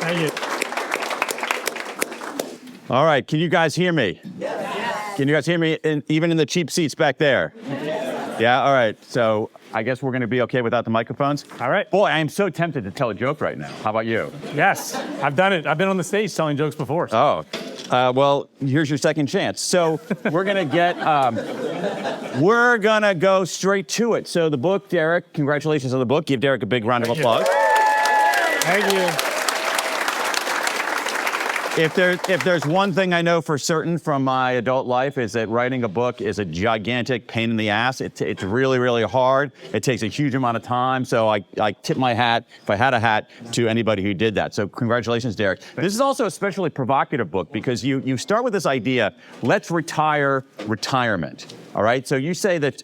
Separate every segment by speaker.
Speaker 1: Thank you.
Speaker 2: All right, can you guys hear me? Yes. Can you guys hear me even in the cheap seats back there? Yes. Yeah, all right. So I guess we're gonna be okay without the microphones?
Speaker 1: All right.
Speaker 2: Boy, I am so tempted to tell a joke right now. How about you?
Speaker 1: Yes, I've done it. I've been on the stage telling jokes before.
Speaker 2: Oh, well, here's your second chance. So we're gonna go straight to it. So the book, Derek, congratulations on the book. Give Derek a big round of applause.
Speaker 1: Thank you.
Speaker 2: If there's one thing I know for certain from my adult life is that writing a book is a gigantic pain in the ass. It's really, really hard. It takes a huge amount of time. So I tip my hat, if I had a hat, to anybody who did that. So congratulations, Derek. This is also a especially provocative book because you start with this idea, let's retire retirement. All right, so you say that,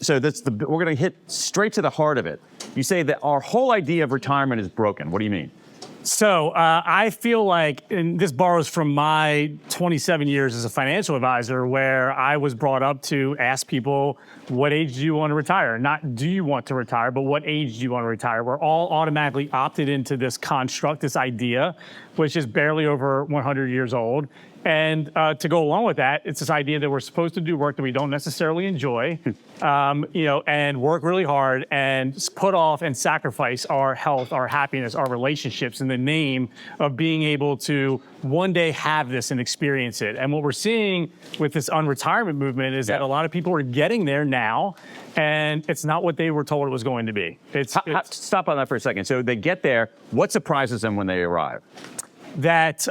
Speaker 2: we're gonna hit straight to the heart of it. You say that our whole idea of retirement is broken. What do you mean?
Speaker 1: So I feel like, and this borrows from my 27 years as a financial advisor, where I was brought up to ask people, what age do you want to retire? Not do you want to retire, but what age do you want to retire? We're all automatically opted into this construct, this idea, which is barely over 100 years old. And to go along with that, it's this idea that we're supposed to do work that we don't necessarily enjoy, and work really hard and put off and sacrifice our health, our happiness, our relationships in the name of being able to one day have this and experience it. And what we're seeing with this unretirement movement is that a lot of people are getting there now, and it's not what they were told it was going to be.
Speaker 2: Stop on that for a second. So they get there. What surprises them when they arrive?
Speaker 1: That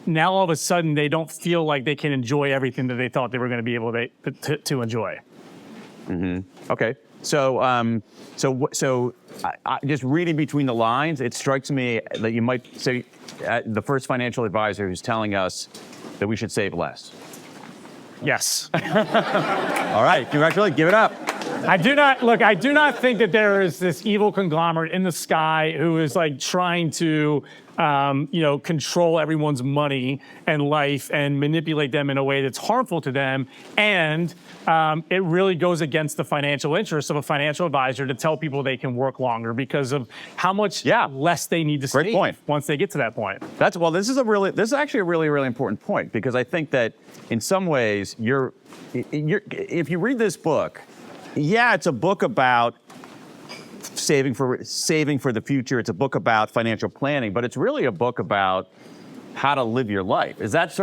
Speaker 1: now all of a sudden they don't feel like they can enjoy everything that they thought they were going to be able to enjoy.
Speaker 2: Mm-hmm. Okay. So, just reading between the lines, it strikes me that you might say the first financial advisor who's telling us that we should save less.
Speaker 1: Yes.
Speaker 2: All right. Congratulations. Give it up.
Speaker 1: I do not think that there is this evil conglomerate in the sky who is like trying to, control everyone's money and life and manipulate them in a way that's harmful to them. And it really goes against the financial interests of a financial advisor to tell people they can work longer because of how much less they need to save once they get to that point.
Speaker 2: This is actually a really, really important point, because I think that in some ways if you read this book, it's a book about saving for the future. It's a book about financial planning, but it's really a book about how to live your life. Is that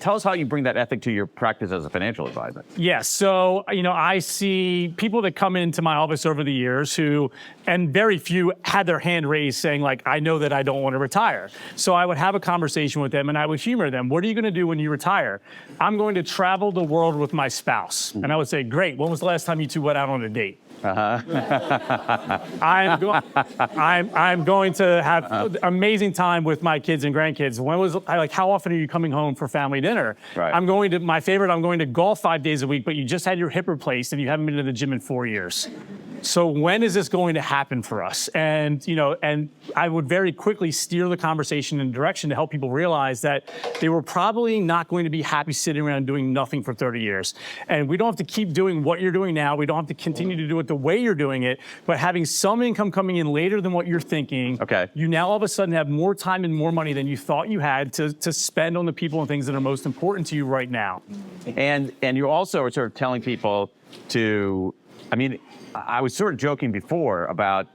Speaker 2: tell us how you bring that ethic to your practice as a financial advisor?
Speaker 1: Yes. So, I see people that come into my office over the years who, and very few had their hand raised saying like, I know that I don't want to retire. So I would have a conversation with them and I would humor them. What are you going to do when you retire? I'm going to travel the world with my spouse. And I would say, great. When was the last time you two went out on a date? I'm going to have amazing time with my kids and grandkids. How often are you coming home for family dinner?
Speaker 2: Right.
Speaker 1: I'm going to golf 5 days a week, but you just had your hip replaced and you haven't been to the gym in 4 years. So when is this going to happen for us? And I would very quickly steer the conversation in a direction to help people realize that they were probably not going to be happy sitting around doing nothing for 30 years. And we don't have to keep doing what you're doing now. We don't have to continue to do it the way you're doing it, but having some income coming in later than what you're thinking, you now all of a sudden have more time and more money than you thought you had to spend on the people and things that are most important to you right now.
Speaker 2: And you also are sort of telling people I was sort of joking before about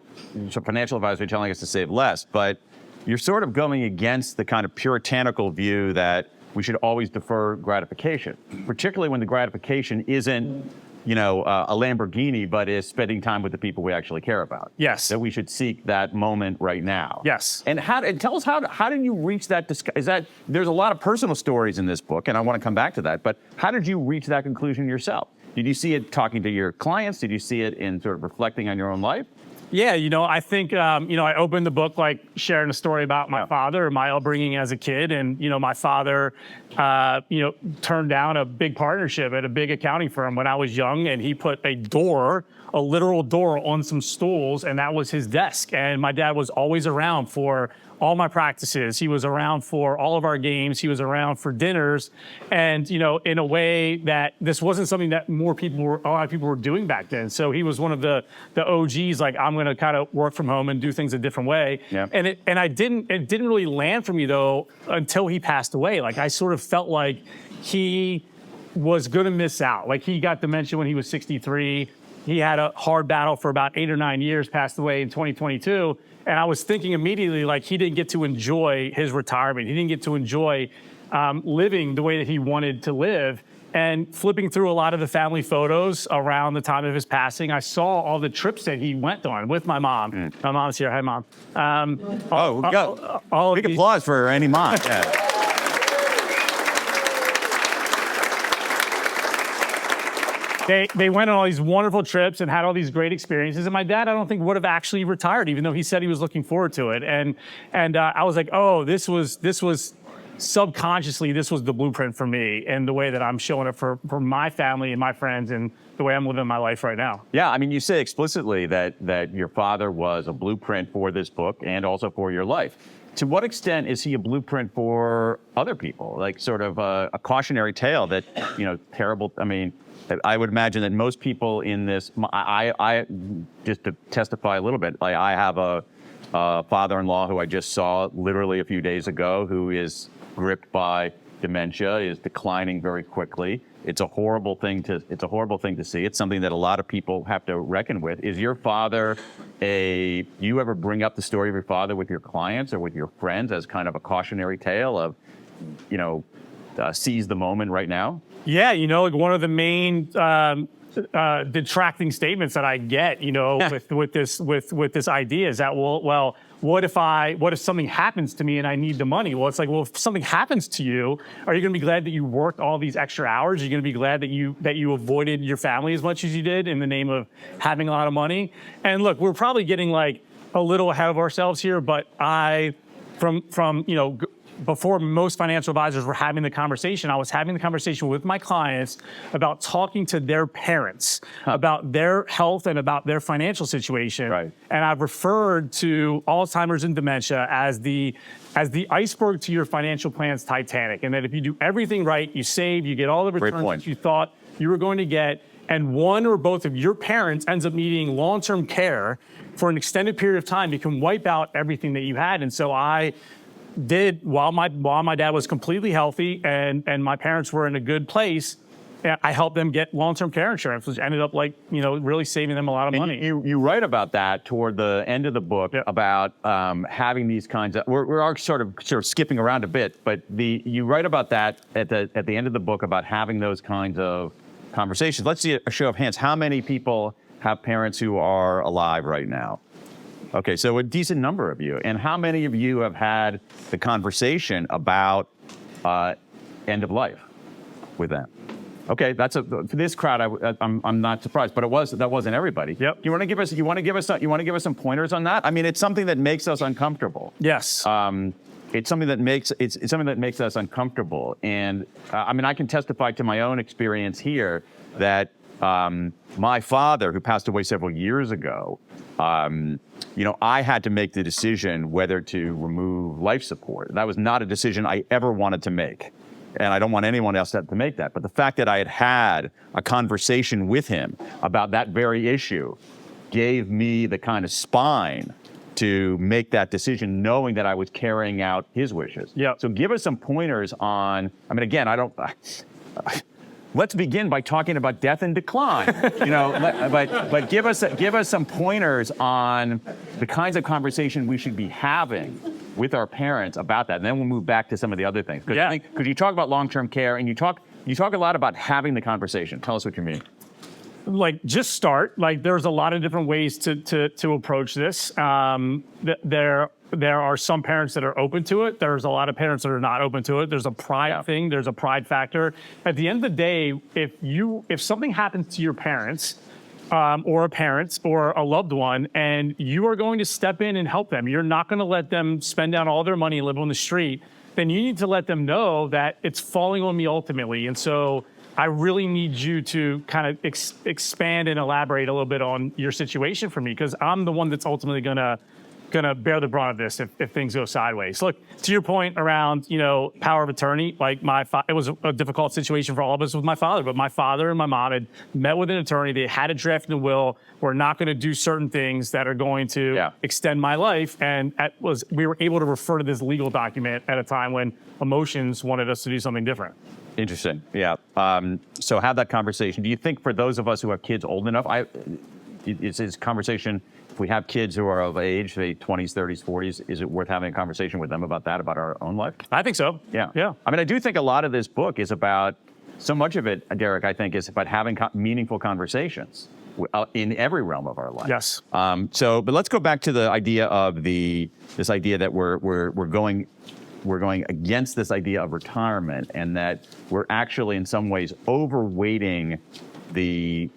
Speaker 2: financial advisor telling us to save less, but you're sort of going against the kind of puritanical view that we should always defer gratification, particularly when the gratification isn't, a Lamborghini, but is spending time with the people we actually care about.
Speaker 1: Yes.
Speaker 2: That we should seek that moment right now.
Speaker 1: Yes.
Speaker 2: And tell us how did you reach that? There's a lot of personal stories in this book, and I want to come back to that, but how did you reach that conclusion yourself? Did you see it talking to your clients? Did you see it in sort of reflecting on your own life?
Speaker 1: Yeah, I think, I opened the book like sharing a story about my father, my upbringing as a kid. And, my father, turned down a big partnership at a big accounting firm when I was young. And he put a literal door on some stools, and that was his desk. And my dad was always around for all my practices. He was around for all of our games. He was around for dinners. And, you know, in a way that this wasn't something that a lot of people were doing back then. So he was one of the OGs, like, I'm going to kind of work from home and do things a different way.
Speaker 2: Yeah.
Speaker 1: And it didn't really land for me, though, until he passed away. Like, I sort of felt like he was going to miss out. Like, he got dementia when he was 63. He had a hard battle for about 8 or 9 years, passed away in 2022. And I was thinking immediately, like, he didn't get to enjoy his retirement. He didn't get to enjoy living the way that he wanted to live. And flipping through a lot of the family photos around the time of his passing, I saw all the trips that he went on with my mom. My mom's here. Hi, Mom.
Speaker 2: Big applause for any mom. Yeah.
Speaker 1: They went on all these wonderful trips and had all these great experiences. And my dad, I don't think, would have actually retired, even though he said he was looking forward to it. And I was like, oh, this was subconsciously, this was the blueprint for me and the way that I'm showing it for my family and my friends and the way I'm living my life right now.
Speaker 2: Yeah, I mean, you say explicitly that your father was a blueprint for this book and also for your life. To what extent is he a blueprint for other people? Like sort of a cautionary tale that, you know, terrible, I mean, I would imagine that most people in this, I just to testify a little bit, like I have a father-in-law who I just saw literally a few days ago who is gripped by dementia, is declining very quickly. It's a horrible thing to see. It's something that a lot of people have to reckon with. Is your father you ever bring up the story of your father with your clients or with your friends as kind of a cautionary tale of, you know, seize the moment right now?
Speaker 1: Yeah, you know, like one of the main detracting statements that I get, you know, with this idea is that, well, what if something happens to me and I need the money? Well, it's like, well, if something happens to you, are you going to be glad that you worked all these extra hours? Are you going to be glad that you avoided your family as much as you did in the name of having a lot of money? And look, we're probably getting like a little ahead of ourselves here, but from you know, before most financial advisors were having the conversation, I was having the conversation with my clients about talking to their parents about their health and about their financial situation.
Speaker 2: Right.
Speaker 1: And I've referred to Alzheimer's and dementia as the iceberg to your financial plan's Titanic. And that if you do everything right, you save, you get all the returns that you thought you were going to get, and one or both of your parents ends up needing long-term care for an extended period of time, you can wipe out everything that you had. And so I did, while my dad was completely healthy and my parents were in a good place, I helped them get long-term care insurance, which ended up, like, you know, really saving them a lot of money.
Speaker 2: You write about that toward the end of the book, about having these kinds of, we're sort of skipping around a bit, but you write about that at the end of the book about having those kinds of conversations. Let's see a show of hands. How many people have parents who are alive right now? Okay, so a decent number of you. And how many of you have had the conversation about end of life with them? Okay, for this crowd, I'm not surprised, but that wasn't everybody.
Speaker 1: Yep.
Speaker 2: You want to give us some pointers on that? I mean, it's something that makes us uncomfortable.
Speaker 1: Yes.
Speaker 2: It's something that makes us uncomfortable. And I mean, I can testify to my own experience here that my father, who passed away several years ago, you know, I had to make the decision whether to remove life support. That was not a decision I ever wanted to make. And I don't want anyone else to make that. But the fact that I had had a conversation with him about that very issue gave me the kind of spine to make that decision, knowing that I was carrying out his wishes.
Speaker 1: Yeah.
Speaker 2: So give us some pointers on, I mean, again, let's begin by talking about death and decline, you know, but give us some pointers on the kinds of conversation we should be having with our parents about that, and then we'll move back to some of the other things. Because you talk about long-term care, and you talk a lot about having the conversation. Tell us what you mean.
Speaker 1: Like, just start. Like, there's a lot of different ways to approach this. There are some parents that are open to it. There's a lot of parents that are not open to it. There's a pride thing. There's a pride factor. At the end of the day, if something happens to your parents, or a parent or a loved one, and you are going to step in and help them, you're not going to let them spend down all their money and live on the street, then you need to let them know that it's falling on me ultimately. And so I really need you to kind of expand and elaborate a little bit on your situation for me, because I'm the one that's ultimately going to going to bear the brunt of this if things go sideways. Look, to your point around, power of attorney, like it was a difficult situation for all of us with my father, but my father and my mom had met with an attorney. They had a draft in the will. We're not going to do certain things that are going to extend my life. And we were able to refer to this legal document at a time when emotions wanted us to do something different.
Speaker 2: Interesting. Yeah. So have that conversation. Do you think for those of us who have kids old enough, is this conversation, if we have kids who are of age, say 20s, 30s, 40s, is it worth having a conversation with them about that, about our own life?
Speaker 1: I think so.
Speaker 2: Yeah.
Speaker 1: Yeah.
Speaker 2: I mean, I do think a lot of this book is about, so much of it, Derek, I think, is about having meaningful conversations in every realm of our life.
Speaker 1: Yes.
Speaker 2: But let's go back to the idea of this idea that we're going against this idea of retirement, and that we're actually in some ways overweighting the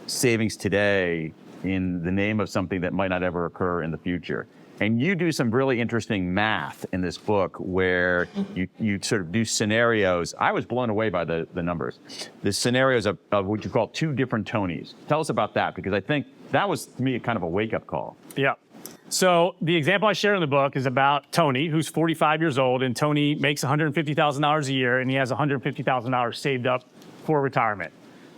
Speaker 2: savings today in the name of something that might not ever occur in the future. And you do some really interesting math in this book where you sort of do scenarios. I was blown away by the numbers. The scenarios of what you call two different Tonys. Tell us about that, because I think that was, to me, kind of a wake-up call.
Speaker 1: Yeah. So the example I share in the book is about Tony, who's 45 years old, and Tony makes $150,000 a year, and he has $150,000 saved up for retirement.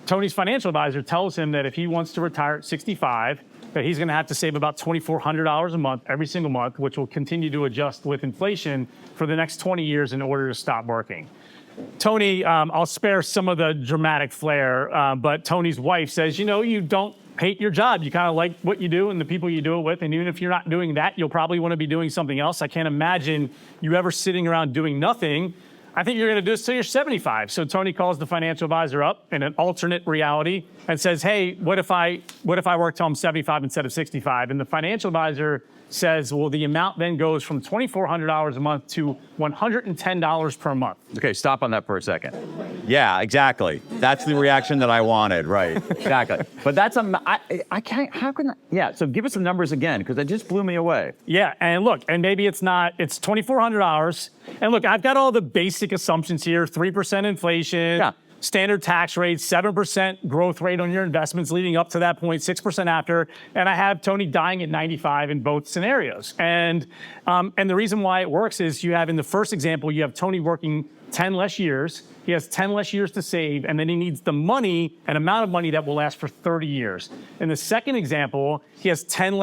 Speaker 1: Tony's financial advisor tells him that if he wants to retire at 65, that he's going to have to save about $2,400 a month every single month, which will continue to adjust with inflation for the next 20 years in order to stop working. Tony, I'll spare some of the dramatic flair, but Tony's wife says, you don't hate your job. You kind of like what you do and the people you do it with. And even if you're not doing that, you'll probably want to be doing something else. I can't imagine you ever sitting around doing nothing. I think you're going to do this till you're 75. So Tony calls the financial advisor up in an alternate reality and says, hey, what if I work till I'm 75 instead of 65? And the financial advisor says, well, the amount then goes from $2,400 a month to $110 per month.
Speaker 2: Okay, stop on that for a second. Yeah, exactly. That's the reaction that I wanted, right? Exactly. But that's I can't, how can I, yeah, so give us the numbers again, because it just blew me away.
Speaker 1: Yeah, and look, and maybe it's $2,400. And look, I've got all the basic assumptions here, 3% inflation, standard tax rate, 7% growth rate on your investments leading up to that point, 6% after, and I have Tony dying at 95 in both scenarios. And the reason why it works is you have, in the first example, you have Tony working 10 less years. He has 10 less years to save, and then he needs the money, an amount of money that will last for 30 years. In the second example, he has 10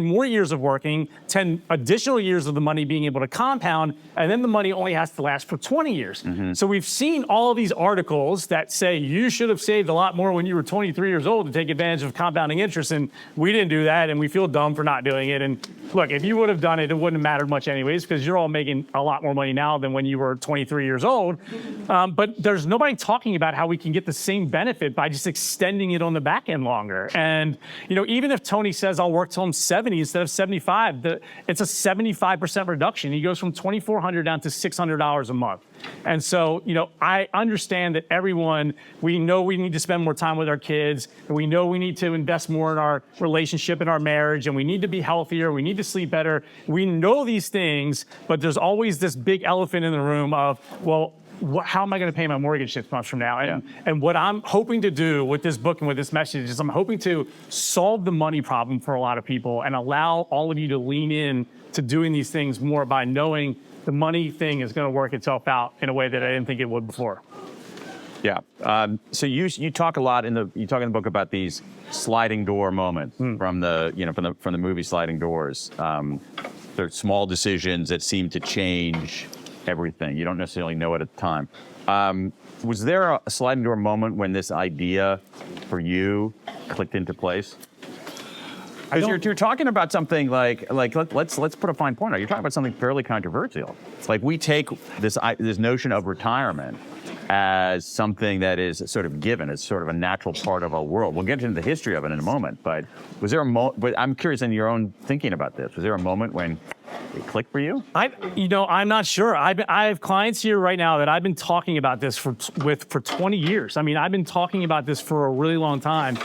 Speaker 1: more years of working, 10 additional years of the money being able to compound, and then the money only has to last for 20 years. Mm-hmm. So we've seen all of these articles that say you should have saved a lot more when you were 23 years old to take advantage of compounding interest, and we didn't do that, and we feel dumb for not doing it. And look, if you would have done it, it wouldn't have mattered much anyways, because you're all making a lot more money now than when you were 23 years old. But there's nobody talking about how we can get the same benefit by just extending it on the back end longer. And, even if Tony says I'll work till I'm 70 instead of 75, it's a 75% reduction. He goes from $2,400 down to $600 a month. And so, I understand that we know we need to spend more time with our kids, and we know we need to invest more in our relationship and our marriage, and we need to be healthier, we need to sleep better. We know these things, but there's always this big elephant in the room of, well, how am I going to pay my mortgage 6 months from now? And what I'm hoping to do with this book and with this message is I'm hoping to solve the money problem for a lot of people and allow all of you to lean in to doing these things more by knowing the money thing is going to work itself out in a way that I didn't think it would before.
Speaker 2: Yeah. So you talk a lot in the book about these sliding door moments from the movie Sliding Doors. They're small decisions that seem to change everything. You don't necessarily know it at the time. Was there a sliding door moment when this idea for you clicked into place? Because you're talking about something like let's put a fine point on it. You're talking about something fairly controversial. It's like we take this notion of retirement as something that is sort of given. It's sort of a natural part of our world. We'll get into the history of it in a moment. But was there but I'm curious in your own thinking about this. Was there a moment when it clicked for you?
Speaker 1: I'm not sure. I have clients here right now that I've been talking about this for 20 years. I mean, I've been talking about this for a really long time.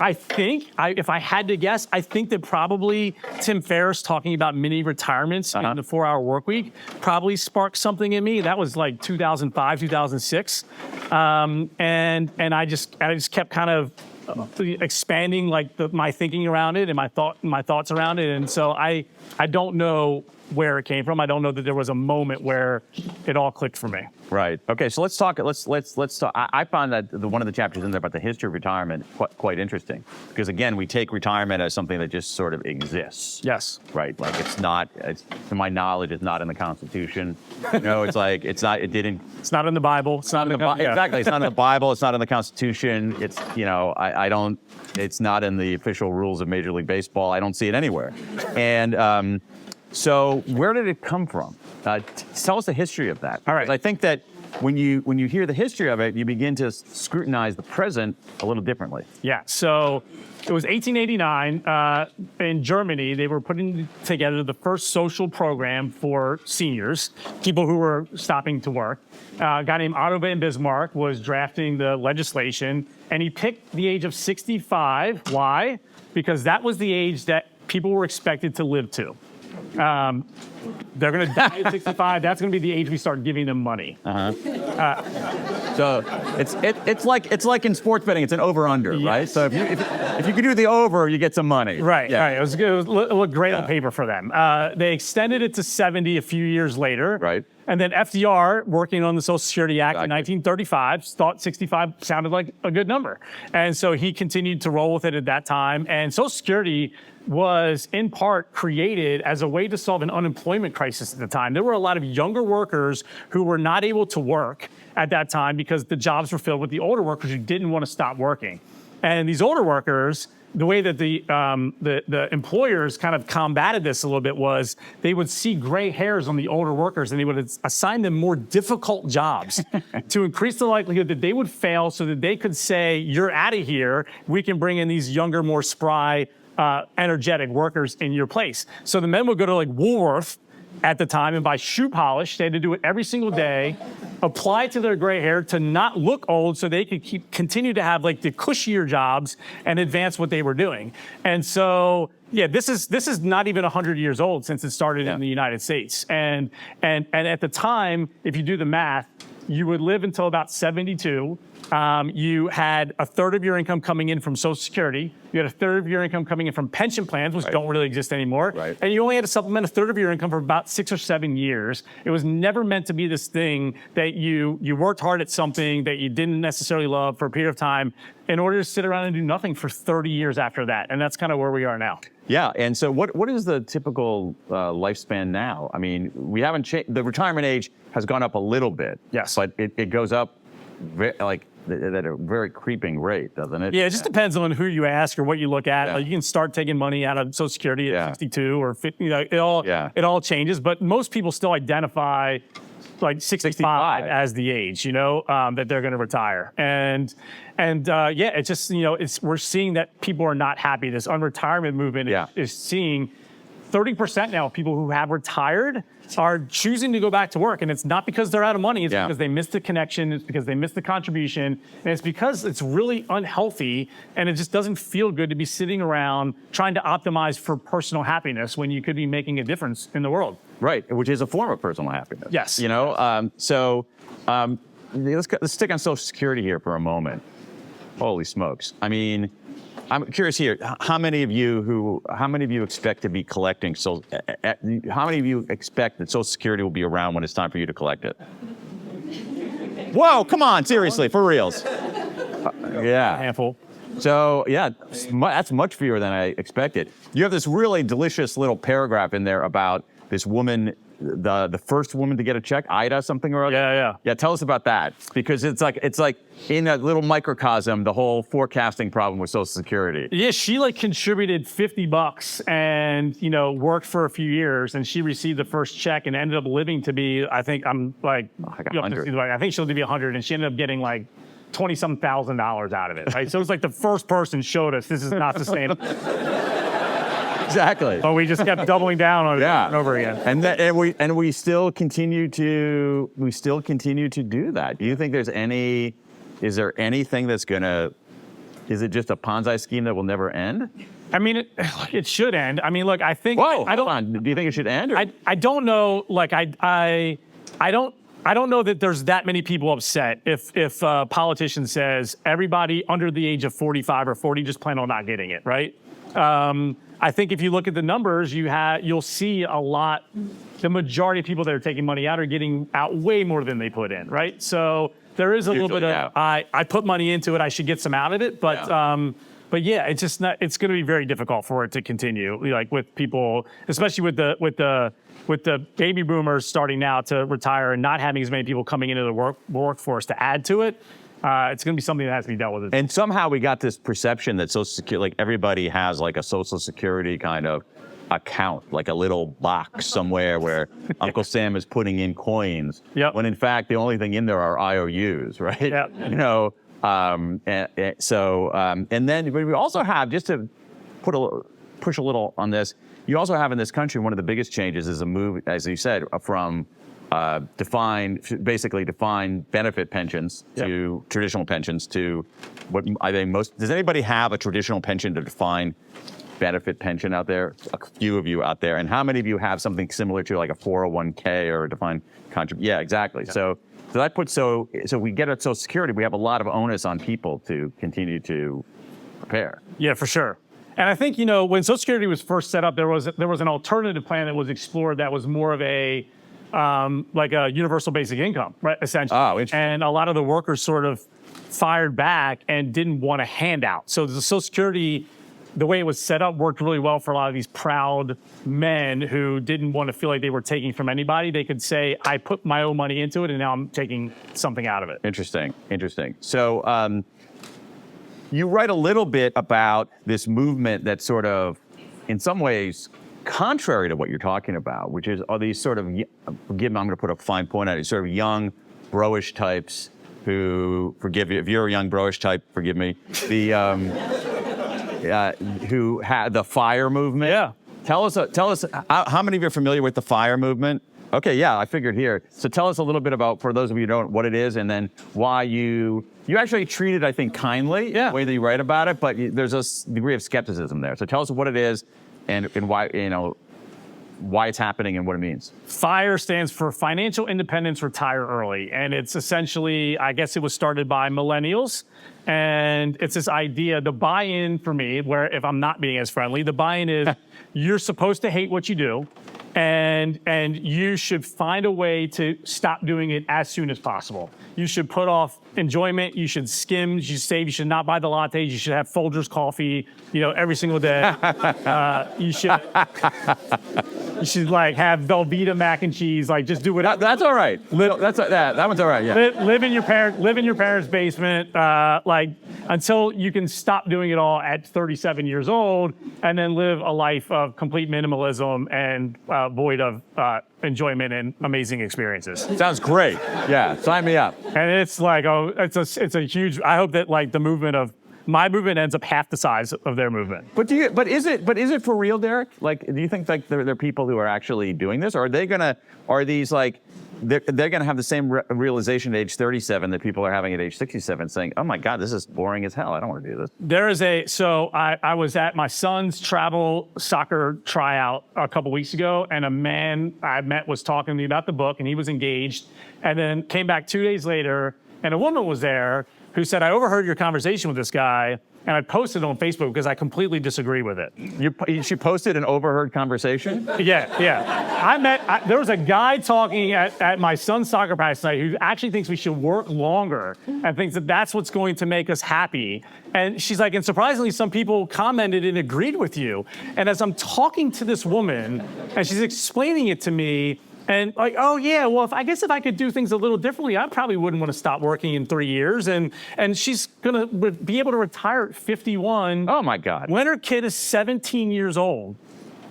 Speaker 1: I think, if I had to guess, I think that probably Tim Ferriss talking about mini retirements in the 4-hour work week probably sparked something in me. That was like 2005, 2006. And I just kept kind of expanding like my thinking around it and my thoughts around it. And so I don't know where it came from. I don't know that there was a moment where it all clicked for me.
Speaker 2: Right. Okay. So let's talk. Let's talk. I found that one of the chapters in there about the history of retirement quite interesting, because again, we take retirement as something that just sort of exists.
Speaker 1: Yes.
Speaker 2: Right. Like it's not. To my knowledge, it's not in the Constitution. You know, it's like it's not. It didn't.
Speaker 1: It's not in the Bible. It's not in the Bible.
Speaker 2: Yeah. Exactly. It's not in the Bible. It's not in the Constitution. It's I don't. It's not in the official rules of Major League Baseball. I don't see it anywhere. And so where did it come from? Tell us the history of that.
Speaker 1: All right.
Speaker 2: I think that when you hear the history of it, you begin to scrutinize the present a little differently.
Speaker 1: Yeah. So it was 1889 in Germany. They were putting together the first social program for seniors, people who were stopping to work. A guy named Otto von Bismarck was drafting the legislation, and he picked the age of 65. Why? Because that was the age that people were expected to live to. They're going to die at 65. That's going to be the age we start giving them money.
Speaker 2: So it's like in sports betting, it's an over/under,
Speaker 1: Yes.
Speaker 2: right? So if you could do the over, you get some money.
Speaker 1: Right.
Speaker 2: Yeah.
Speaker 1: Right. It looked great on paper for them. They extended it to 70 a few years later.
Speaker 2: Right.
Speaker 1: And then FDR, working on the Social Security Act in 1935, thought 65 sounded like a good number. And so he continued to roll with it at that time. And Social Security was in part created as a way to solve an unemployment crisis at the time. There were a lot of younger workers who were not able to work at that time because the jobs were filled with the older workers who didn't want to stop working. And these older workers, the way that the employers kind of combated this a little bit was they would see gray hairs on the older workers and they would assign them more difficult jobs to increase the likelihood that they would fail so that they could say, you're out of here. We can bring in these younger, more spry, energetic workers in your place. So the men would go to like Woolworth at the time and buy shoe polish. They had to do it every single day, apply it to their gray hair to not look old so they could continue to have like the cushier jobs and advance what they were doing. And so, yeah, this is not even 100 years old since it started in the United States. And at the time, if you do the math, you would live until about 72. You had a third of your income coming in from Social Security. You had a third of your income coming in from pension plans, which don't really exist anymore.
Speaker 2: Right.
Speaker 1: And you only had to supplement a third of your income for about 6 or 7 years. It was never meant to be this thing that you worked hard at something that you didn't necessarily love for a period of time in order to sit around and do nothing for 30 years after that. And that's kind of where we are now.
Speaker 2: Yeah, and so what is the typical lifespan now? I mean, we haven't changed. The retirement age has gone up a little bit.
Speaker 1: Yes.
Speaker 2: But it goes up at a very creeping rate, doesn't it?
Speaker 1: Yeah, it just depends on who you ask or what you look at.
Speaker 2: Yeah.
Speaker 1: Like you can start taking money out of Social Security at 62 or 50. You know, it all changes. But most people still identify like 65 as the age, that they're going to retire. And it's just, we're seeing that people are not happy. This unretirement movement is seeing 30% now of people who have retired are choosing to go back to work. And it's not because they're out of money. It's because they missed the connection. It's because they missed the contribution. And it's because it's really unhealthy. And it just doesn't feel good to be sitting around trying to optimize for personal happiness when you could be making a difference in the world.
Speaker 2: Right, which is a form of personal happiness.
Speaker 1: Yes.
Speaker 2: Let's stick on Social Security here for a moment. Holy smokes. I mean, I'm curious here, how many of you expect to be collecting, how many of you expect that Social Security will be around when it's time for you to collect it? Whoa, come on, seriously, for reals.
Speaker 1: A handful.
Speaker 2: So, yeah, that's much fewer than I expected. You have this really delicious little paragraph in there about this woman, the first woman to get a check, Ida something or other. Yeah, tell us about that, because it's like in a little microcosm, the whole forecasting problem with Social Security.
Speaker 1: Yeah, she contributed $50 and worked for a few years, and she received the first check and ended up living to be, I think I'm like, I think she'll be 100, and she ended up getting like $20-some thousand out of it. Right, so it's like the first person showed us this is not sustainable.
Speaker 2: Exactly.
Speaker 1: But we just kept doubling down on it over and over again.
Speaker 2: And we still continue to do that. Do you think is there anything that's is it just a Ponzi scheme that will never end?
Speaker 1: I mean, it should end. I mean, look, I think.
Speaker 2: Hold on. Do you think it should end?
Speaker 1: I don't know. Like, I don't I don't know that there's that many people upset if a politician says everybody under the age of 45 or 40 just plan on not getting it, right? I think if you look at the numbers, you'll see a lot. The majority of people that are taking money out are getting out way more than they put in, right? So there is a little bit of I put money into it, I should get some out of it, but yeah, it's just not. It's going to be very difficult for it to continue, like with people, especially with the baby boomers starting now to retire and not having as many people coming into the workforce to add to it. It's going to be something that has to be dealt with.
Speaker 2: And somehow we got this perception that Social Security, like everybody has like a Social Security kind of account, like a little box somewhere where Uncle Sam is putting in coins.
Speaker 1: Yep.
Speaker 2: When in fact the only thing in there are IOUs, right?
Speaker 1: Yep.
Speaker 2: You know. And then we also have, just to push a little on this, you also have in this country, one of the biggest changes is a move, as you said, from basically defined benefit pensions to traditional pensions to what I think does anybody have a traditional pension to defined benefit pension out there? A few of you out there. And how many of you have something similar to like a 401k or a defined contribution? Yeah, exactly. Yeah. So that puts, so we get at Social Security, we have a lot of onus on people to continue to prepare.
Speaker 1: Yeah, for sure. And I think, when Social Security was first set up, there was an alternative plan that was explored that was more of a like a universal basic income, right? Essentially.
Speaker 2: Oh, interesting.
Speaker 1: And a lot of the workers sort of fired back and didn't want a handout. So the Social Security, the way it was set up, worked really well for a lot of these proud men who didn't want to feel like they were taking from anybody. They could say, I put my own money into it and now I'm taking something out of it.
Speaker 2: Interesting. So you write a little bit about this movement that's sort of, in some ways, contrary to what you're talking about, which is are these sort of, forgive me, I'm going to put a fine point on it, sort of young, bro-ish types who, forgive you, if you're a young bro-ish type, forgive me, who had the FIRE movement.
Speaker 1: Yeah.
Speaker 2: Tell us, how many of you are familiar with the FIRE movement? Okay, yeah, I figured here. So tell us a little bit about, for those of you who don't, what it is, and then why you actually treat it, I think, kindly, the way that you write about it, but there's a degree of skepticism there. So tell us what it is and why, why it's happening and what it means.
Speaker 1: FIRE stands for Financial Independence, Retire Early. And it's essentially, I guess it was started by millennials. And it's this idea, the buy-in for me, where if I'm not being as friendly, the buy-in is you're supposed to hate what you do. And you should find a way to stop doing it as soon as possible. You should put off enjoyment. You should skim. You should save. You should not buy the lattes. You should have Folgers coffee, every single day. You should like have Velveeta mac and cheese. Like just do whatever.
Speaker 2: That's all right. That one's all right. Yeah.
Speaker 1: Live in your parents' basement. Like until you can stop doing it all at 37 years old, and then live a life of complete minimalism and void of enjoyment and amazing experiences.
Speaker 2: Sounds great. Yeah, sign me up.
Speaker 1: And it's like, it's a huge. I hope that like the movement of my movement ends up half the size of their movement.
Speaker 2: But is it for real, Derek? Like, do you think like there are people who are actually doing this, or are these like they're gonna have the same realization at age 37 that people are having at age 67, saying, "Oh my God, this is boring as hell. I don't want to do this."
Speaker 1: I was at my son's travel soccer tryout a couple weeks ago, and a man I met was talking to me about the book, and he was engaged, and then came back 2 days later, and a woman was there who said, I overheard your conversation with this guy, and I posted it on Facebook because I completely disagree with it.
Speaker 2: She posted an overheard conversation?
Speaker 1: Yeah. There was a guy talking at my son's soccer practice tonight who actually thinks we should work longer and thinks that that's what's going to make us happy. And she's like, and surprisingly, some people commented and agreed with you. And as I'm talking to this woman, and she's explaining it to me, and like, oh yeah, well, I guess if I could do things a little differently, I probably wouldn't want to stop working in 3 years. And she's gonna be able to retire at 51.
Speaker 2: Oh my God.
Speaker 1: When her kid is 17 years old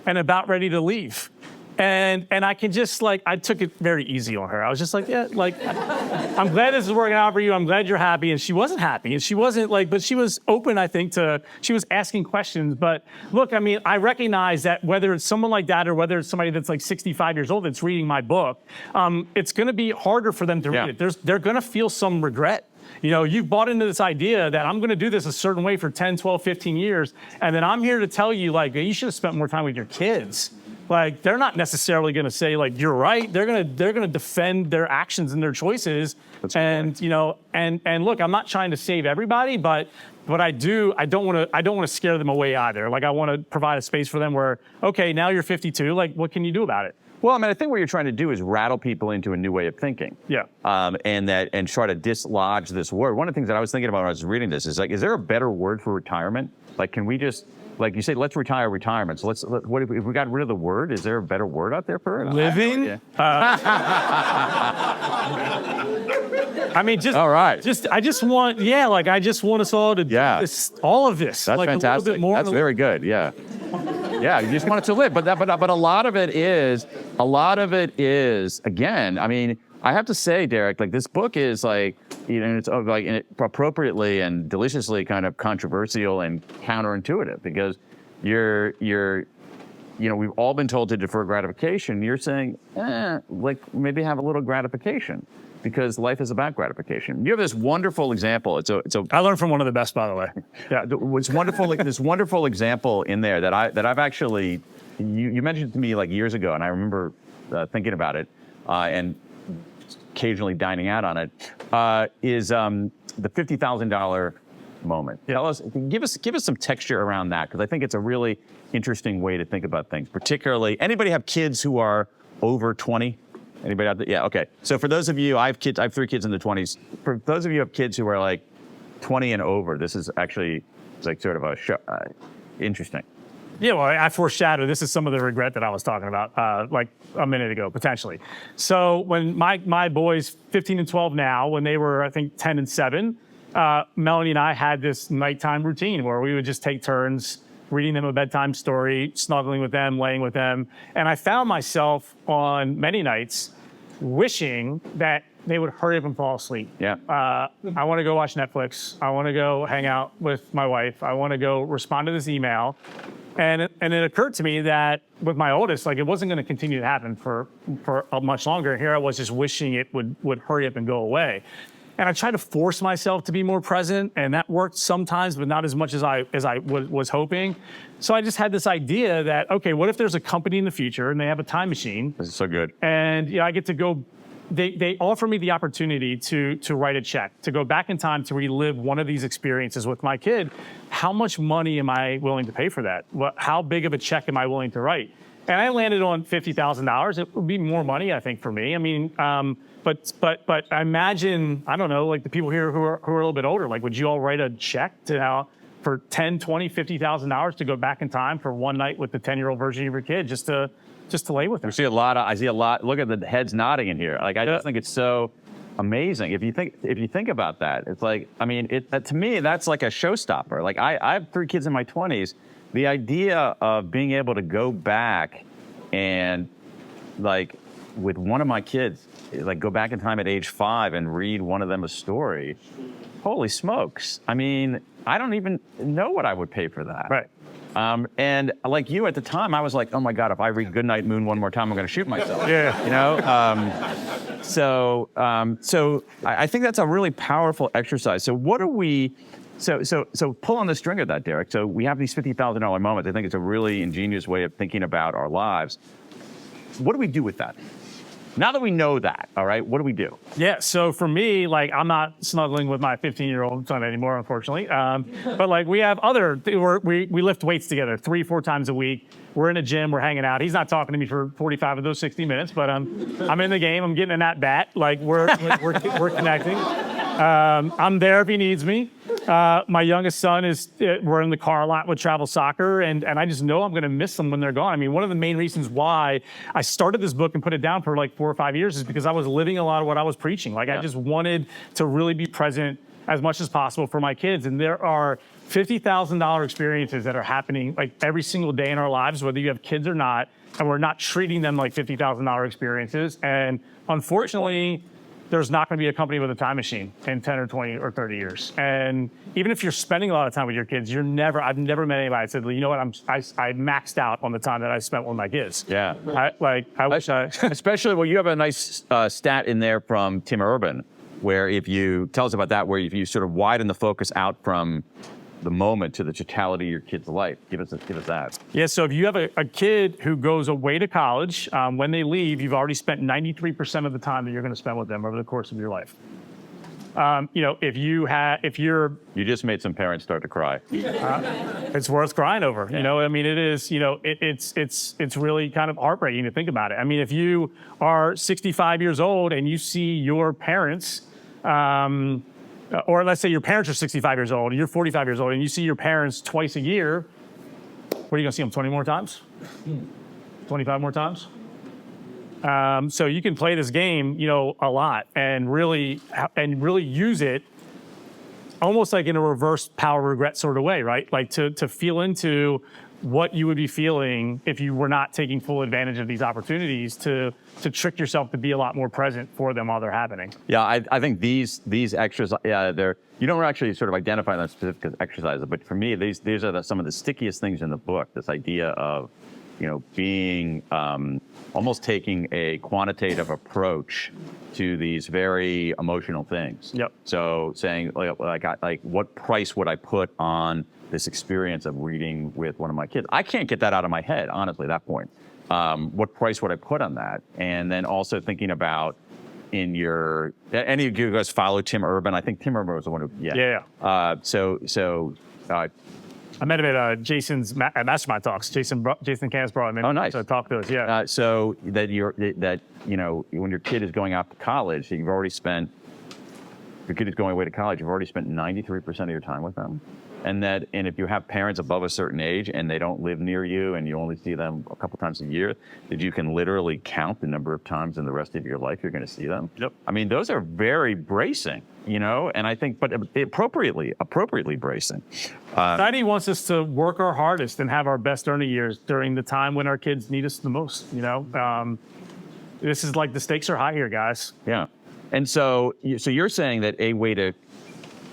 Speaker 1: and about ready to leave. And I can just like, I took it very easy on her. I was just like, yeah, like, I'm glad this is working out for you. I'm glad you're happy. And she wasn't happy. And she wasn't like, but she was open, I think, she was asking questions. But look, I mean, I recognize that whether it's someone like that or whether it's somebody that's like 65 years old that's reading my book, it's going to be harder for them to read it. They're going to feel some regret. You've bought into this idea that I'm going to do this a certain way for 10, 12, 15 years. And then I'm here to tell you, like, you should have spent more time with your kids. like they're not necessarily going to say like you're right. They're gonna defend their actions and their choices. And you know, and look, I'm not trying to save everybody, but I don't want to scare them away either. Like I want to provide a space for them where, okay, now you're 52. Like what can you do about it?
Speaker 2: Well, I mean, I think what you're trying to do is rattle people into a new way of thinking.
Speaker 1: Yeah.
Speaker 2: And try to dislodge this word. One of the things that I was thinking about when I was reading this is like, is there a better word for retirement? Like, can we just, like you say, let's retire retirement. So what if we got rid of the word? Is there a better word out there for it?
Speaker 1: Living? I mean, just,
Speaker 2: all right.
Speaker 1: I just want us all to, all of this.
Speaker 2: That's
Speaker 1: like
Speaker 2: fantastic.
Speaker 1: A little bit more.
Speaker 2: That's very good. Yeah. Yeah, you just want it to live, but a lot of it is, again, I mean, I have to say, Derek, like this book is like, you know, it's like appropriately and deliciously kind of controversial and counterintuitive because you know, we've all been told to defer gratification. You're saying, like maybe have a little gratification because life is about gratification. You have this wonderful example.
Speaker 1: I learned from one of the best, by the way.
Speaker 2: Yeah, it's wonderful. Like, this wonderful example in there that I've actually, you mentioned to me like years ago, and I remember thinking about it and occasionally dining out on it. Is the $50,000 moment. Yeah. Give us some texture around that because I think it's a really interesting way to think about things. Particularly, anybody have kids who are over 20? Anybody out there? Yeah, okay. So for those of you, I have 3 kids in the 20s. For those of you who have kids who are like 20 and over, this is actually like sort of a show, interesting.
Speaker 1: Yeah, well, I foreshadowed. This is some of the regret that I was talking about like a minute ago, potentially. So when my boys, 15 and 12 now, when they were, I think, 10 and 7, Melanie and I had this nighttime routine where we would just take turns reading them a bedtime story, snuggling with them, laying with them. And I found myself on many nights wishing that they would hurry up and fall asleep.
Speaker 2: Yeah.
Speaker 1: I want to go watch Netflix. I want to go hang out with my wife. I want to go respond to this email. And it occurred to me that with my oldest, like it wasn't going to continue to happen for much longer. Here I was just wishing it would hurry up and go away. And I tried to force myself to be more present, and that worked sometimes, but not as much as I was hoping. So I just had this idea that, okay, what if there's a company in the future and they have a time machine?
Speaker 2: This is so good.
Speaker 1: And I get to go. They offer me the opportunity to write a check, to go back in time to relive one of these experiences with my kid. How much money am I willing to pay for that? How big of a check am I willing to write? And I landed on $50,000. It would be more money, I think, for me. I mean, but I imagine, I don't know, like the people here who are a little bit older, like would you all write a check for $10, $20, $50,000 to go back in time for one night with the 10-year-old version of your kid just to lay with them?
Speaker 2: I see a lot. Look at the heads nodding in here. Like I just think it's so amazing. If you think about that, it's like, I mean, to me, that's like a showstopper. Like I have 3 kids in my 20s. The idea of being able to go back and like with one of my kids, like go back in time at age 5 and read one of them a story. Holy smokes. I mean, I don't even know what I would pay for that.
Speaker 1: Right.
Speaker 2: And like you at the time, I was like, oh my God, if I read Goodnight Moon one more time, I'm going to shoot myself.
Speaker 1: Yeah.
Speaker 2: You know? So I think that's a really powerful exercise. So what are we, so pull on the string of that, Derek. So we have these $50,000 moments. I think it's a really ingenious way of thinking about our lives. What do we do with that? Now that we know that, all right, what do we do?
Speaker 1: Yeah, so for me, like I'm not snuggling with my 15-year-old son anymore, unfortunately. But like we have we lift weights together 3-4 times a week. We're in a gym, we're hanging out. He's not talking to me for 45 of those 60 minutes, but I'm in the game. I'm getting in that bat. Like we're connecting. I'm there if he needs me. My youngest son we're in the car a lot with travel soccer, and I just know I'm going to miss them when they're gone. I mean, one of the main reasons why I started this book and put it down for like 4 or 5 years is because I was living a lot of what I was preaching. Like I just wanted to really be present as much as possible for my kids. And there are $50,000 experiences that are happening like every single day in our lives, whether you have kids or not, and we're not treating them like $50,000 experiences. And unfortunately, there's not going to be a company with a time machine in 10 or 20 or 30 years. And even if you're spending a lot of time with your kids, I've never met anybody that said, you know what, I maxed out on the time that I spent with my kids.
Speaker 2: Yeah.
Speaker 1: I wish I...
Speaker 2: Especially, well, you have a nice stat in there from Tim Urban, where if you, tell us about that, where if you sort of widen the focus out from the moment to the totality of your kid's life. Give us that.
Speaker 1: Yeah, so if you have a kid who goes away to college, when they leave, you've already spent 93% of the time that you're going to spend with them over the course of your life. If you're,
Speaker 2: You just made some parents start to cry.
Speaker 1: it's worth crying over. It is. It's really kind of heartbreaking to think about it. I mean, if you are 65 years old and you see your parents, or let's say your parents are 65 years old and you're 45 years old and you see your parents twice a year, what are you going to see them 20 more times? 25 more times? So you can play this game, a lot and really use it almost like in a reverse power regret sort of way, right? Like to feel into what you would be feeling if you were not taking full advantage of these opportunities to trick yourself to be a lot more present for them while they're happening.
Speaker 2: Yeah, I think these exercises, you don't actually sort of identify them specific exercises, but for me, these are some of the stickiest things in the book. This idea of, being almost taking a quantitative approach to these very emotional things.
Speaker 1: Yep.
Speaker 2: So saying like what price would I put on this experience of reading with one of my kids? I can't get that out of my head, honestly, at that point. What price would I put on that? And then also thinking about any of you guys follow Tim Urban? I think Tim Urban was the one who,
Speaker 1: Yeah. I met him at Jason's mastermind talks. Jason Cass brought him in to talk to us. Yeah.
Speaker 2: So that when your kid is going off to college, your kid is going away to college, you've already spent 93% of your time with them. And if you have parents above a certain age and they don't live near you and you only see them a couple times a year, that you can literally count the number of times in the rest of your life you're going to see them.
Speaker 1: Yep.
Speaker 2: I mean, those are very bracing, and I think, but appropriately bracing.
Speaker 1: Society wants us to work our hardest and have our best earning years during the time when our kids need us the most, This is like the stakes are high here, guys.
Speaker 2: Yeah. And so you're saying that a way to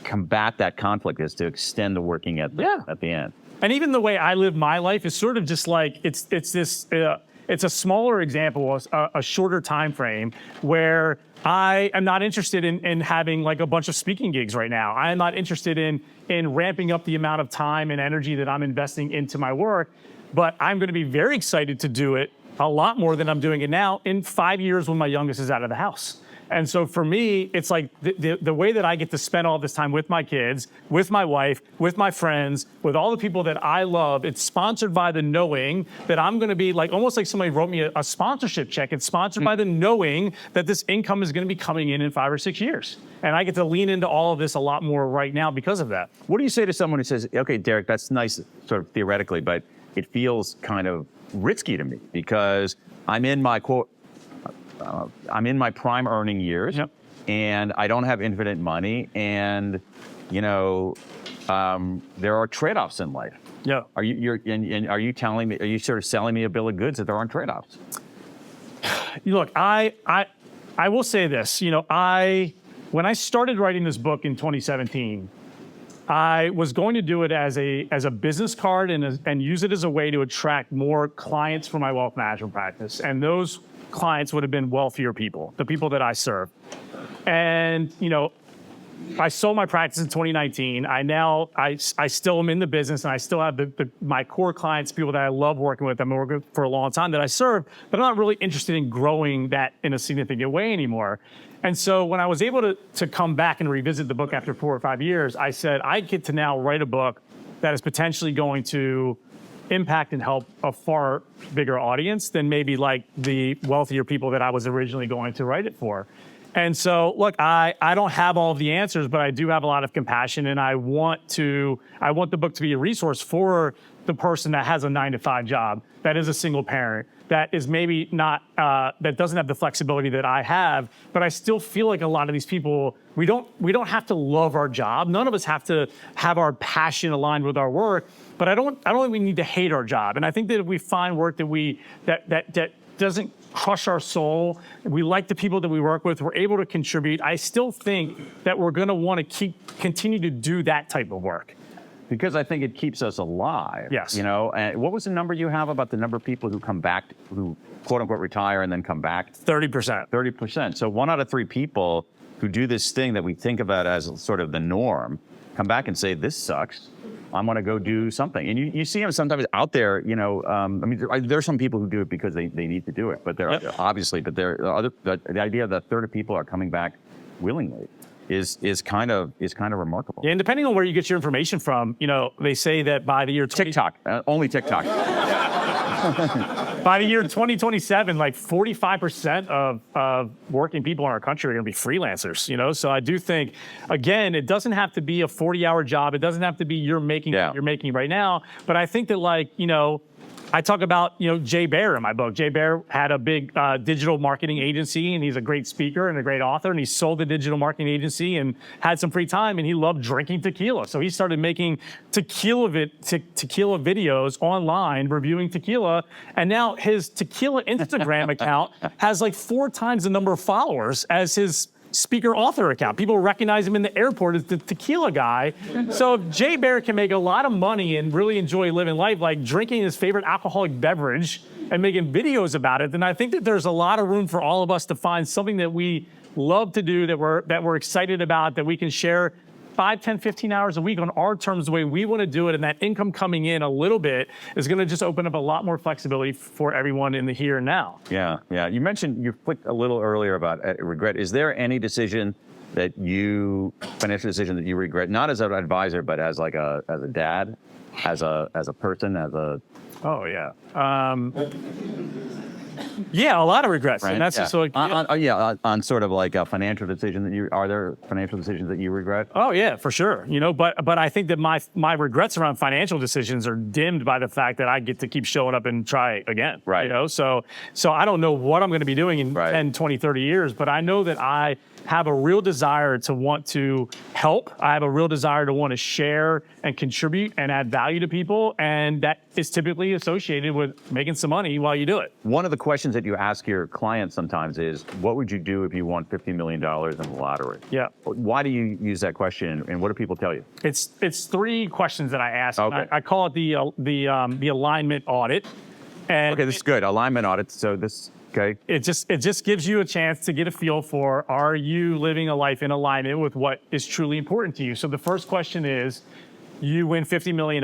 Speaker 2: combat that conflict is to extend the working at the end.
Speaker 1: And even the way I live my life is sort of just like it's a smaller example, a shorter time frame where I am not interested in having like a bunch of speaking gigs right now. I am not interested in ramping up the amount of time and energy that I'm investing into my work, but I'm going to be very excited to do it a lot more than I'm doing it now in 5 years when my youngest is out of the house. And so for me, it's like the way that I get to spend all this time with my kids, with my wife, with my friends, with all the people that I love, it's sponsored by the knowing that I'm going to be like, almost like somebody wrote me a sponsorship check. It's sponsored by the knowing that this income is going to be coming in 5 or 6 years. And I get to lean into all of this a lot more right now because of that.
Speaker 2: What do you say to someone who says, okay, Derek, that's nice sort of theoretically, but it feels kind of risky to me because I'm in my prime earning years, and I don't have infinite money, and there are trade-offs in life.
Speaker 1: Yeah.
Speaker 2: Are you telling me? Are you sort of selling me a bill of goods that there aren't trade-offs?
Speaker 1: Look, I will say this. When I started writing this book in 2017, I was going to do it as a business card and use it as a way to attract more clients for my wealth management practice, and those clients would have been wealthier people, the people that I serve. And, I sold my practice in 2019. I still am in the business and I still have my core clients, people that I love working with. I've been working for a long time that I serve, but I'm not really interested in growing that in a significant way anymore. And so when I was able to come back and revisit the book after 4 or 5 years, I said, I get to now write a book that is potentially going to impact and help a far bigger audience than maybe like the wealthier people that I was originally going to write it for. And so, look, I don't have all of the answers, but I do have a lot of compassion, and I want the book to be a resource for the person that has a 9-to-5 job, that is a single parent, that is maybe not, that doesn't have the flexibility that I have, but I still feel like a lot of these people, we don't have to love our job. None of us have to have our passion aligned with our work, but I don't think we need to hate our job. And I think that if we find work that doesn't crush our soul, we like the people that we work with, we're able to contribute, I still think that we're going to want to continue to do that type of work.
Speaker 2: Because I think it keeps us alive.
Speaker 1: Yes.
Speaker 2: And what was the number you have about the number of people who come back, who quote unquote retire and then come back?
Speaker 1: 30%.
Speaker 2: 30%. So 1 out of 3 people who do this thing that we think about as sort of the norm come back and say, this sucks. I'm going to go do something. And you see them sometimes out there, you know, I mean, there's some people who do it because they need to do it, but they're obviously, but the idea that a third of people are coming back willingly is kind of remarkable.
Speaker 1: Yeah, and depending on where you get your information from, you know, they say that by the year
Speaker 2: TikTok, only TikTok.
Speaker 1: By the year 2027, like 45% of working people in our country are going to be freelancers, you know? So I do think, again, it doesn't have to be a 40-hour job. It doesn't have to be you're making right now. But I think that, like, you know, I talk about, you know, Jay Baer in my book. Jay Baer had a big digital marketing agency, and he's a great speaker and a great author, and he sold the digital marketing agency and had some free time, and he loved drinking tequila. So he started making tequila videos online, reviewing tequila, and now his tequila Instagram account has like 4 times the number of followers as his speaker author account. People recognize him in the airport as the tequila guy. So if Jay Baer can make a lot of money and really enjoy living life, like drinking his favorite alcoholic beverage and making videos about it, then I think that there's a lot of room for all of us to find something that we love to do, that we're excited about, that we can share 5, 10, 15 hours a week on our terms, the way we want to do it. And that income coming in a little bit is going to just open up a lot more flexibility for everyone in the here and now.
Speaker 2: Yeah, yeah. You mentioned, you clicked a little earlier about regret. Is there any decision financial decision that you regret, not as an advisor, but as like as a dad, as a person, as a...
Speaker 1: Oh, yeah. Yeah, a lot of regrets.
Speaker 2: Right?
Speaker 1: And that's just like,
Speaker 2: on sort of like a financial decision are there financial decisions that you regret?
Speaker 1: Oh yeah, for sure. You know, but I think that my regrets around financial decisions are dimmed by the fact that I get to keep showing up and try again.
Speaker 2: Right.
Speaker 1: You know, so I don't know what I'm going to be doing in 10, 20, 30 years, but I know that I have a real desire to want to help. I have a real desire to want to share and contribute and add value to people. And that is typically associated with making some money while you do it.
Speaker 2: One of the questions that you ask your clients sometimes is, what would you do if you won $50 million in the lottery?
Speaker 1: Yeah.
Speaker 2: Why do you use that question, and what do people tell you?
Speaker 1: It's 3 questions that I ask.
Speaker 2: Okay.
Speaker 1: I call it the alignment audit. And
Speaker 2: okay, this is good. Alignment audit. So this... Okay.
Speaker 1: It just gives you a chance to get a feel for, are you living a life in alignment with what is truly important to you? So the first question is, you win $50 million,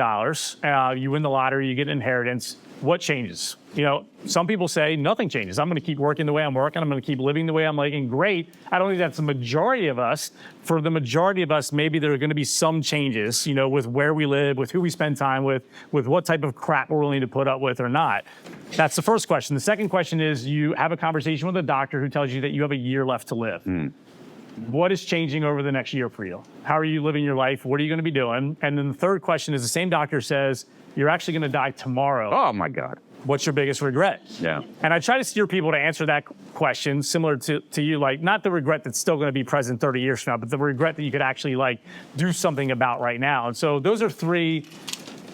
Speaker 1: you win the lottery, you get an inheritance. What changes? You know, some people say nothing changes. I'm going to keep working the way I'm working. I'm going to keep living the way I'm living. Great. I don't think that's the majority of us. For the majority of us, maybe there are going to be some changes, you know, with where we live, with who we spend time with what type of crap we're willing to put up with or not. That's the first question. The second question is, you have a conversation with a doctor who tells you that you have a year left to live. What is changing over the next year for you? How are you living your life? What are you going to be doing? And then the third question is, the same doctor says, you're actually going to die tomorrow.
Speaker 2: Oh, my God.
Speaker 1: What's your biggest regret?
Speaker 2: Yeah.
Speaker 1: And I try to steer people to answer that question similar to you, like not the regret that's still going to be present 30 years from now, but the regret that you could actually like do something about right now. And so those are 3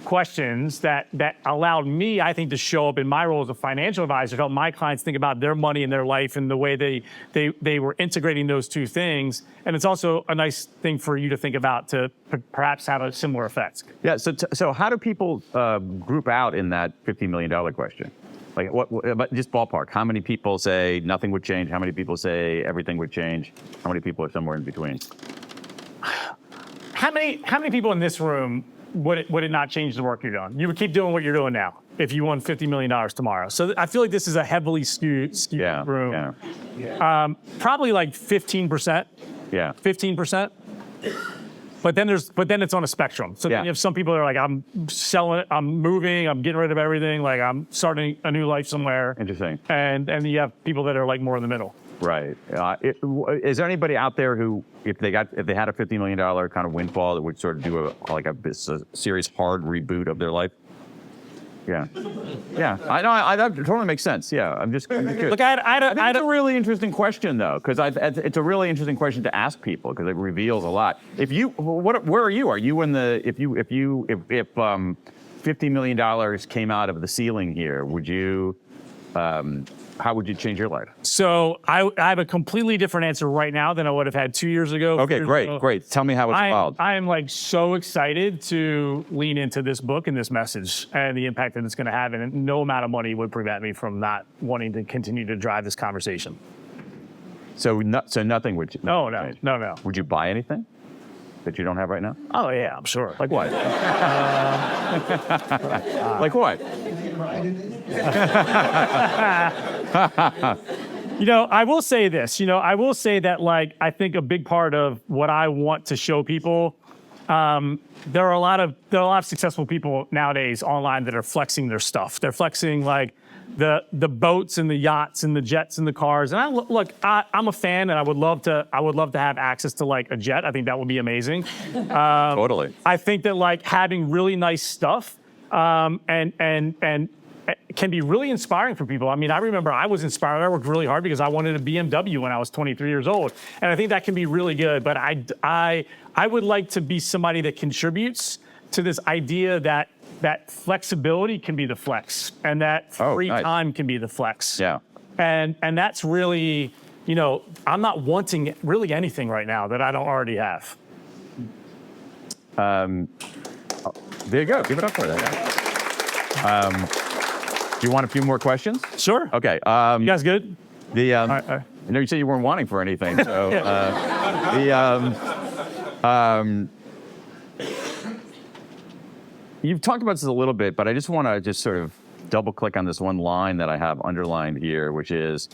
Speaker 1: questions that allowed me, I think, to show up in my role as a financial advisor, to help my clients think about their money and their life and the way they were integrating those 2 things. And it's also a nice thing for you to think about to perhaps have a similar effect.
Speaker 2: Yeah. So how do people group out in that $50 million question? Like but just ballpark, how many people say nothing would change? How many people say everything would change? How many people are somewhere in between?
Speaker 1: How many people in this room would it not change the work you're doing? You would keep doing what you're doing now if you won $50 million tomorrow. So I feel like this is a heavily skewed room.
Speaker 2: Yeah.
Speaker 1: Probably like 15%.
Speaker 2: Yeah.
Speaker 1: 15%. But then it's on a spectrum. So then you have some people that are like, I'm selling it, I'm moving, I'm getting rid of everything, like I'm starting a new life somewhere.
Speaker 2: Interesting.
Speaker 1: And then you have people that are like more in the middle.
Speaker 2: Right. Is there anybody out there who, if they had a $50 million kind of windfall, that would sort of do a serious hard reboot of their life? Yeah. Yeah. I know. That totally makes sense. Yeah. I'm just curious.
Speaker 1: Look,
Speaker 2: it's a really interesting question, though, because it's a really interesting question to ask people because it reveals a lot. Where are you? Are you in the if $50 million came out of the ceiling here, would you? How would you change your life?
Speaker 1: So I have a completely different answer right now than I would have had 2 years ago.
Speaker 2: Okay, great. Tell me how it's evolved.
Speaker 1: I am like so excited to lean into this book and this message and the impact that it's going to have. And no amount of money would prevent me from not wanting to continue to drive this conversation.
Speaker 2: So nothing would.
Speaker 1: No.
Speaker 2: Would you buy anything? that you don't have right now?
Speaker 1: Oh yeah, I'm sure.
Speaker 2: Like what? Like what?
Speaker 1: I will say this. I will say that, like, I think a big part of what I want to show people, there are a lot of successful people nowadays online that are flexing their stuff. They're flexing like the boats and the yachts and the jets and the cars. And I'm a fan, and I would love to have access to like a jet. I think that would be amazing.
Speaker 2: Totally.
Speaker 1: I think that like having really nice stuff and can be really inspiring for people. I mean, I remember I was inspired. I worked really hard because I wanted a BMW when I was 23 years old. And I think that can be really good. But I would like to be somebody that contributes to this idea that flexibility can be the flex, and that free time can be the flex.
Speaker 2: Yeah.
Speaker 1: And that's really, I'm not wanting really anything right now that I don't already have.
Speaker 2: There you go. Give it up for that. Do you want a few more questions?
Speaker 1: Sure.
Speaker 2: Okay.
Speaker 1: You guys good?
Speaker 2: I know you said you weren't wanting for anything, so you've talked about this a little bit, but I just want to sort of double click on this one line that I have underlined here, which is,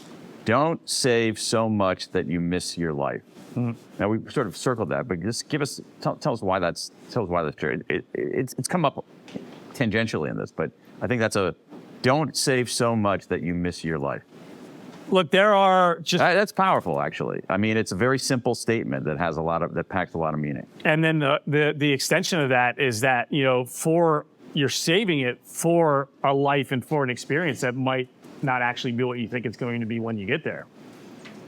Speaker 2: don't save so much that you miss your life. Mm-hmm. Now we sort of circled that, but just tell us why that's true. It's come up tangentially in this, but I think don't save so much that you miss your life.
Speaker 1: Look, there are
Speaker 2: that's powerful, actually. I mean, it's a very simple statement that packs a lot of meaning.
Speaker 1: And then the extension of that is that, you're saving it for a life and for an experience that might not actually be what you think it's going to be when you get there.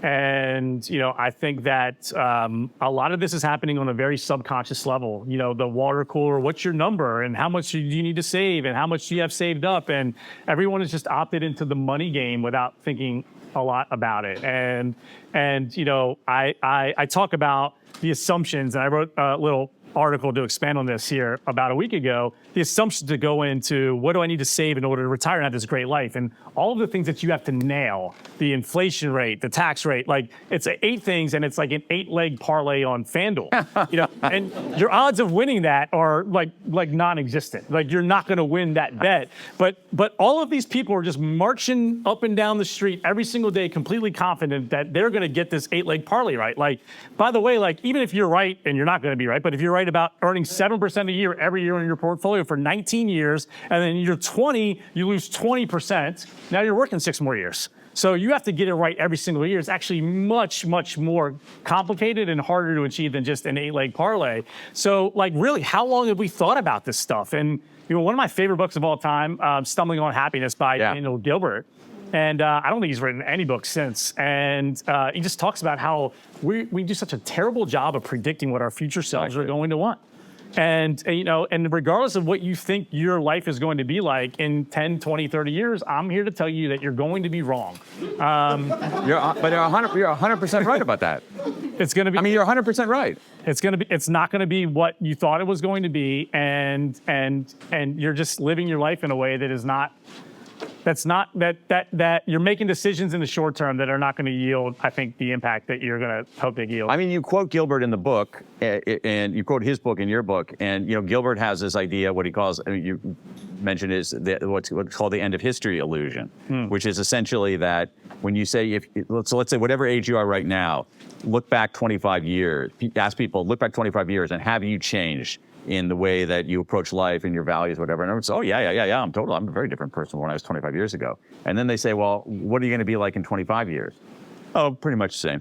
Speaker 1: And, I think that a lot of this is happening on a very subconscious level. The water cooler, what's your number, and how much do you need to save, and how much do you have saved up? And everyone has just opted into the money game without thinking a lot about it. And I talk about the assumptions, and I wrote a little article to expand on this here about a week ago, the assumptions to go into what do I need to save in order to retire and have this great life, and all of the things that you have to nail, the inflation rate, the tax rate, like it's 8 things, and it's like an 8-leg parlay on FanDuel, and your odds of winning that are like non-existent. Like you're not going to win that bet, but all of these people are just marching up and down the street every single day, completely confident that they're going to get this 8-leg parlay right. Like, by the way, like even if you're right, and you're not going to be right, but if you're right about earning 7% a year every year in your portfolio for 19 years, and then you're 20, you lose 20%. Now you're working 6 more years. So you have to get it right every single year. It's actually much, much more complicated and harder to achieve than just an 8-leg parlay. So like really, how long have we thought about this stuff? And one of my favorite books of all time, Stumbling on Happiness by Daniel Gilbert. And I don't think he's written any book since. And he just talks about how we do such a terrible job of predicting what our future selves are going to want. And, and regardless of what you think your life is going to be like in 10, 20, 30 years, I'm here to tell you that you're going to be wrong.
Speaker 2: You're 100% right about that.
Speaker 1: It's going to be.
Speaker 2: I mean, you're 100% right.
Speaker 1: It's not going to be what you thought it was going to be. And you're just living your life in a way that is not. That you're making decisions in the short term that are not going to yield, I think, the impact that you're going to hope they yield.
Speaker 2: I mean, you quote Gilbert in the book, and you quote his book in your book, and Gilbert has this idea, what he calls, you mentioned, is what's called the end of history illusion, which is essentially that when you say, so let's say whatever age you are right now, look back 25 years, ask people, look back 25 years, and have you changed in the way that you approach life and your values, whatever. And everyone says, oh, yeah, I'm a very different person from when I was 25 years ago. And then they say, well, what are you going to be like in 25 years? Oh, pretty much the same.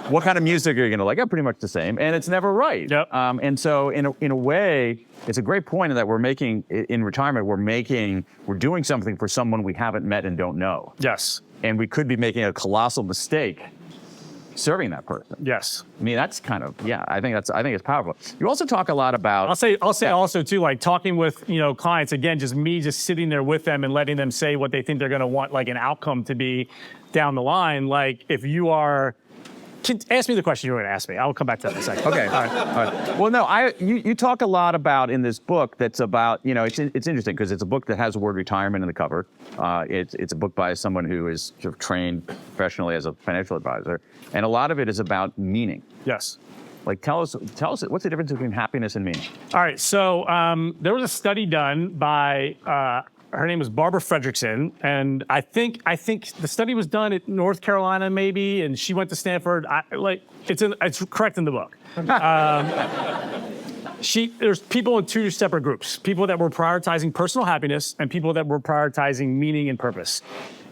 Speaker 2: What kind of music are you going to like? Oh, pretty much the same. And it's never right.
Speaker 1: Yep.
Speaker 2: And so in a way, it's a great point that we're making in retirement, we're doing something for someone we haven't met and don't know.
Speaker 1: Yes.
Speaker 2: And we could be making a colossal mistake serving that person.
Speaker 1: Yes.
Speaker 2: I mean, that's kind of, I think it's powerful. You also talk a lot about.
Speaker 1: I'll say also too, like talking with, clients, again, just sitting there with them and letting them say what they think they're going to want, like an outcome to be down the line. Like if you are, ask me the question you were going to ask me. I'll come back to that in a second.
Speaker 2: Okay. All right. Well, no, you talk a lot about in this book that's about, it's interesting because it's a book that has the word retirement in the cover. It's a book by someone who is sort of trained professionally as a financial advisor. And a lot of it is about meaning.
Speaker 1: Yes.
Speaker 2: Like, tell us, what's the difference between happiness and meaning?
Speaker 1: All right, so there was a study done by her name was Barbara Fredrickson, and I think the study was done at North Carolina maybe, and she went to Stanford. It's correct in the book. There's people in two separate groups: people that were prioritizing personal happiness and people that were prioritizing meaning and purpose.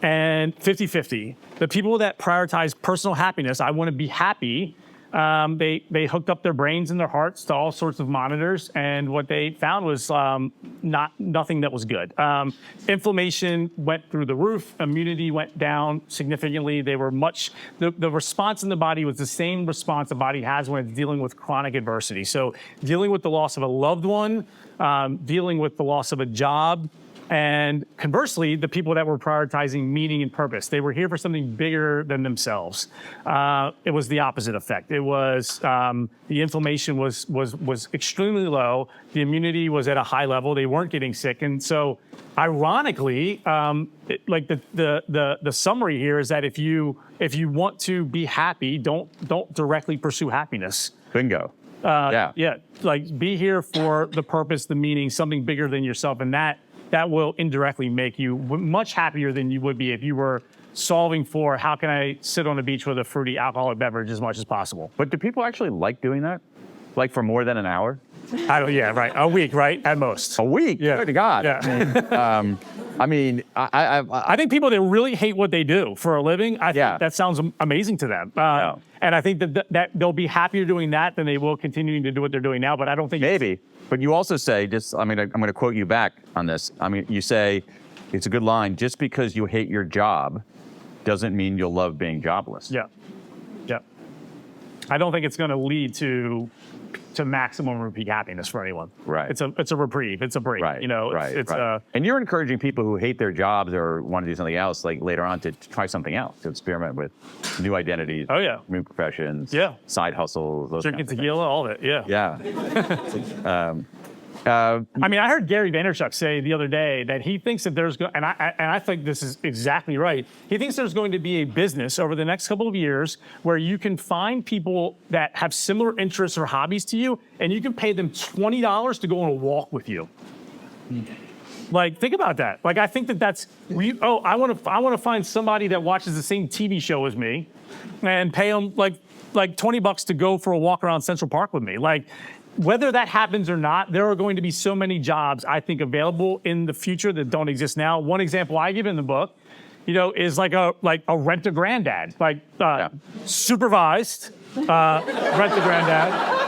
Speaker 1: And 50-50. The people that prioritize personal happiness, I want to be happy. They hooked up their brains and their hearts to all sorts of monitors, and what they found was nothing that was good. Inflammation went through the roof. Immunity went down significantly. The response in the body was the same response the body has when it's dealing with chronic adversity. So dealing with the loss of a loved one, dealing with the loss of a job, and conversely, the people that were prioritizing meaning and purpose, they were here for something bigger than themselves. It was the opposite effect. It was the inflammation was extremely low. The immunity was at a high level. They weren't getting sick, and so, ironically, the summary here is that if you want to be happy, don't directly pursue happiness.
Speaker 2: Bingo.
Speaker 1: Yeah. Like, be here for the purpose, the meaning, something bigger than yourself, and that will indirectly make you much happier than you would be if you were solving for how can I sit on the beach with a fruity alcoholic beverage as much as possible.
Speaker 2: But do people actually like doing that? Like for more than an hour?
Speaker 1: Yeah, right. A week, right? At most.
Speaker 2: A week?
Speaker 1: Yeah.
Speaker 2: Good to God.
Speaker 1: Yeah. I think people that really hate what they do for a living, I think that sounds amazing to them. And I think that they'll be happier doing that than they will continuing to do what they're doing now. But I don't think
Speaker 2: maybe. But you also say, I'm going to quote you back on this. You say, it's a good line, just because you hate your job doesn't mean you'll love being jobless.
Speaker 1: Yeah. I don't think it's going to lead to maximum repeat happiness for anyone.
Speaker 2: Right.
Speaker 1: It's a reprieve. It's a break.
Speaker 2: Right.
Speaker 1: Right.
Speaker 2: And you're encouraging people who hate their jobs or want to do something else, like later on, to try something else, to experiment with new identities.
Speaker 1: Oh yeah.
Speaker 2: New professions.
Speaker 1: Yeah.
Speaker 2: Side hustles. Those
Speaker 1: Drinking
Speaker 2: kinds of
Speaker 1: tequila, all of it. Yeah.
Speaker 2: Yeah.
Speaker 1: I heard Gary Vaynerchuk say the other day that he thinks that and I think this is exactly right. He thinks there's going to be a business over the next couple of years where you can find people that have similar interests or hobbies to you, and you can pay them $20 to go on a walk with you. Like, think about that. Like, I think that's I want to find somebody that watches the same TV show as me, and pay them like $20 to go for a walk around Central Park with me. Like, whether that happens or not, there are going to be so many jobs, I think, available in the future that don't exist now. One example I give in the book, is like a rent-a-granddad, supervised rent-a-granddad.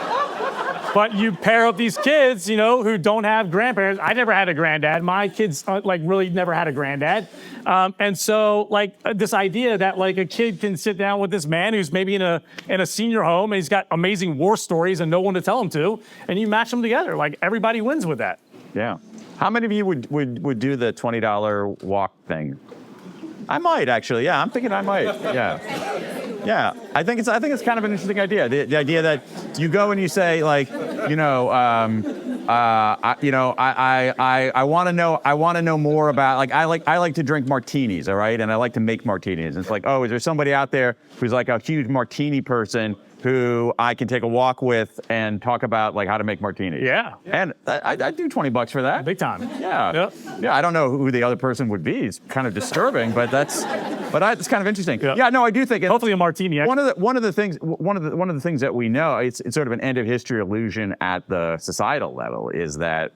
Speaker 1: But you pair up these kids, who don't have grandparents. I never had a granddad. My kids, really never had a granddad. And so, this idea that, a kid can sit down with this man who's maybe in a senior home and he's got amazing war stories and no one to tell them to, and you match them together. Everybody wins with that.
Speaker 2: Yeah. How many of you would do the $20 walk thing? I might, actually. Yeah, I'm thinking I might. Yeah, I think it's kind of an interesting idea. The idea that you go and you say, I want to know more about, I like to drink martinis, all right, and I like to make martinis. And it's like, oh, is there somebody out there who's like a huge martini person who I can take a walk with and talk about how to make martinis?
Speaker 1: Yeah.
Speaker 2: And I'd do $20 for that.
Speaker 1: Big time.
Speaker 2: Yeah.
Speaker 1: Yep.
Speaker 2: Yeah. I don't know who the other person would be. It's kind of disturbing, but it's kind of interesting.
Speaker 1: Yep.
Speaker 2: Yeah. No, I do think
Speaker 1: hopefully a martini.
Speaker 2: One of the things that we know, it's sort of an end of history illusion at the societal level, is that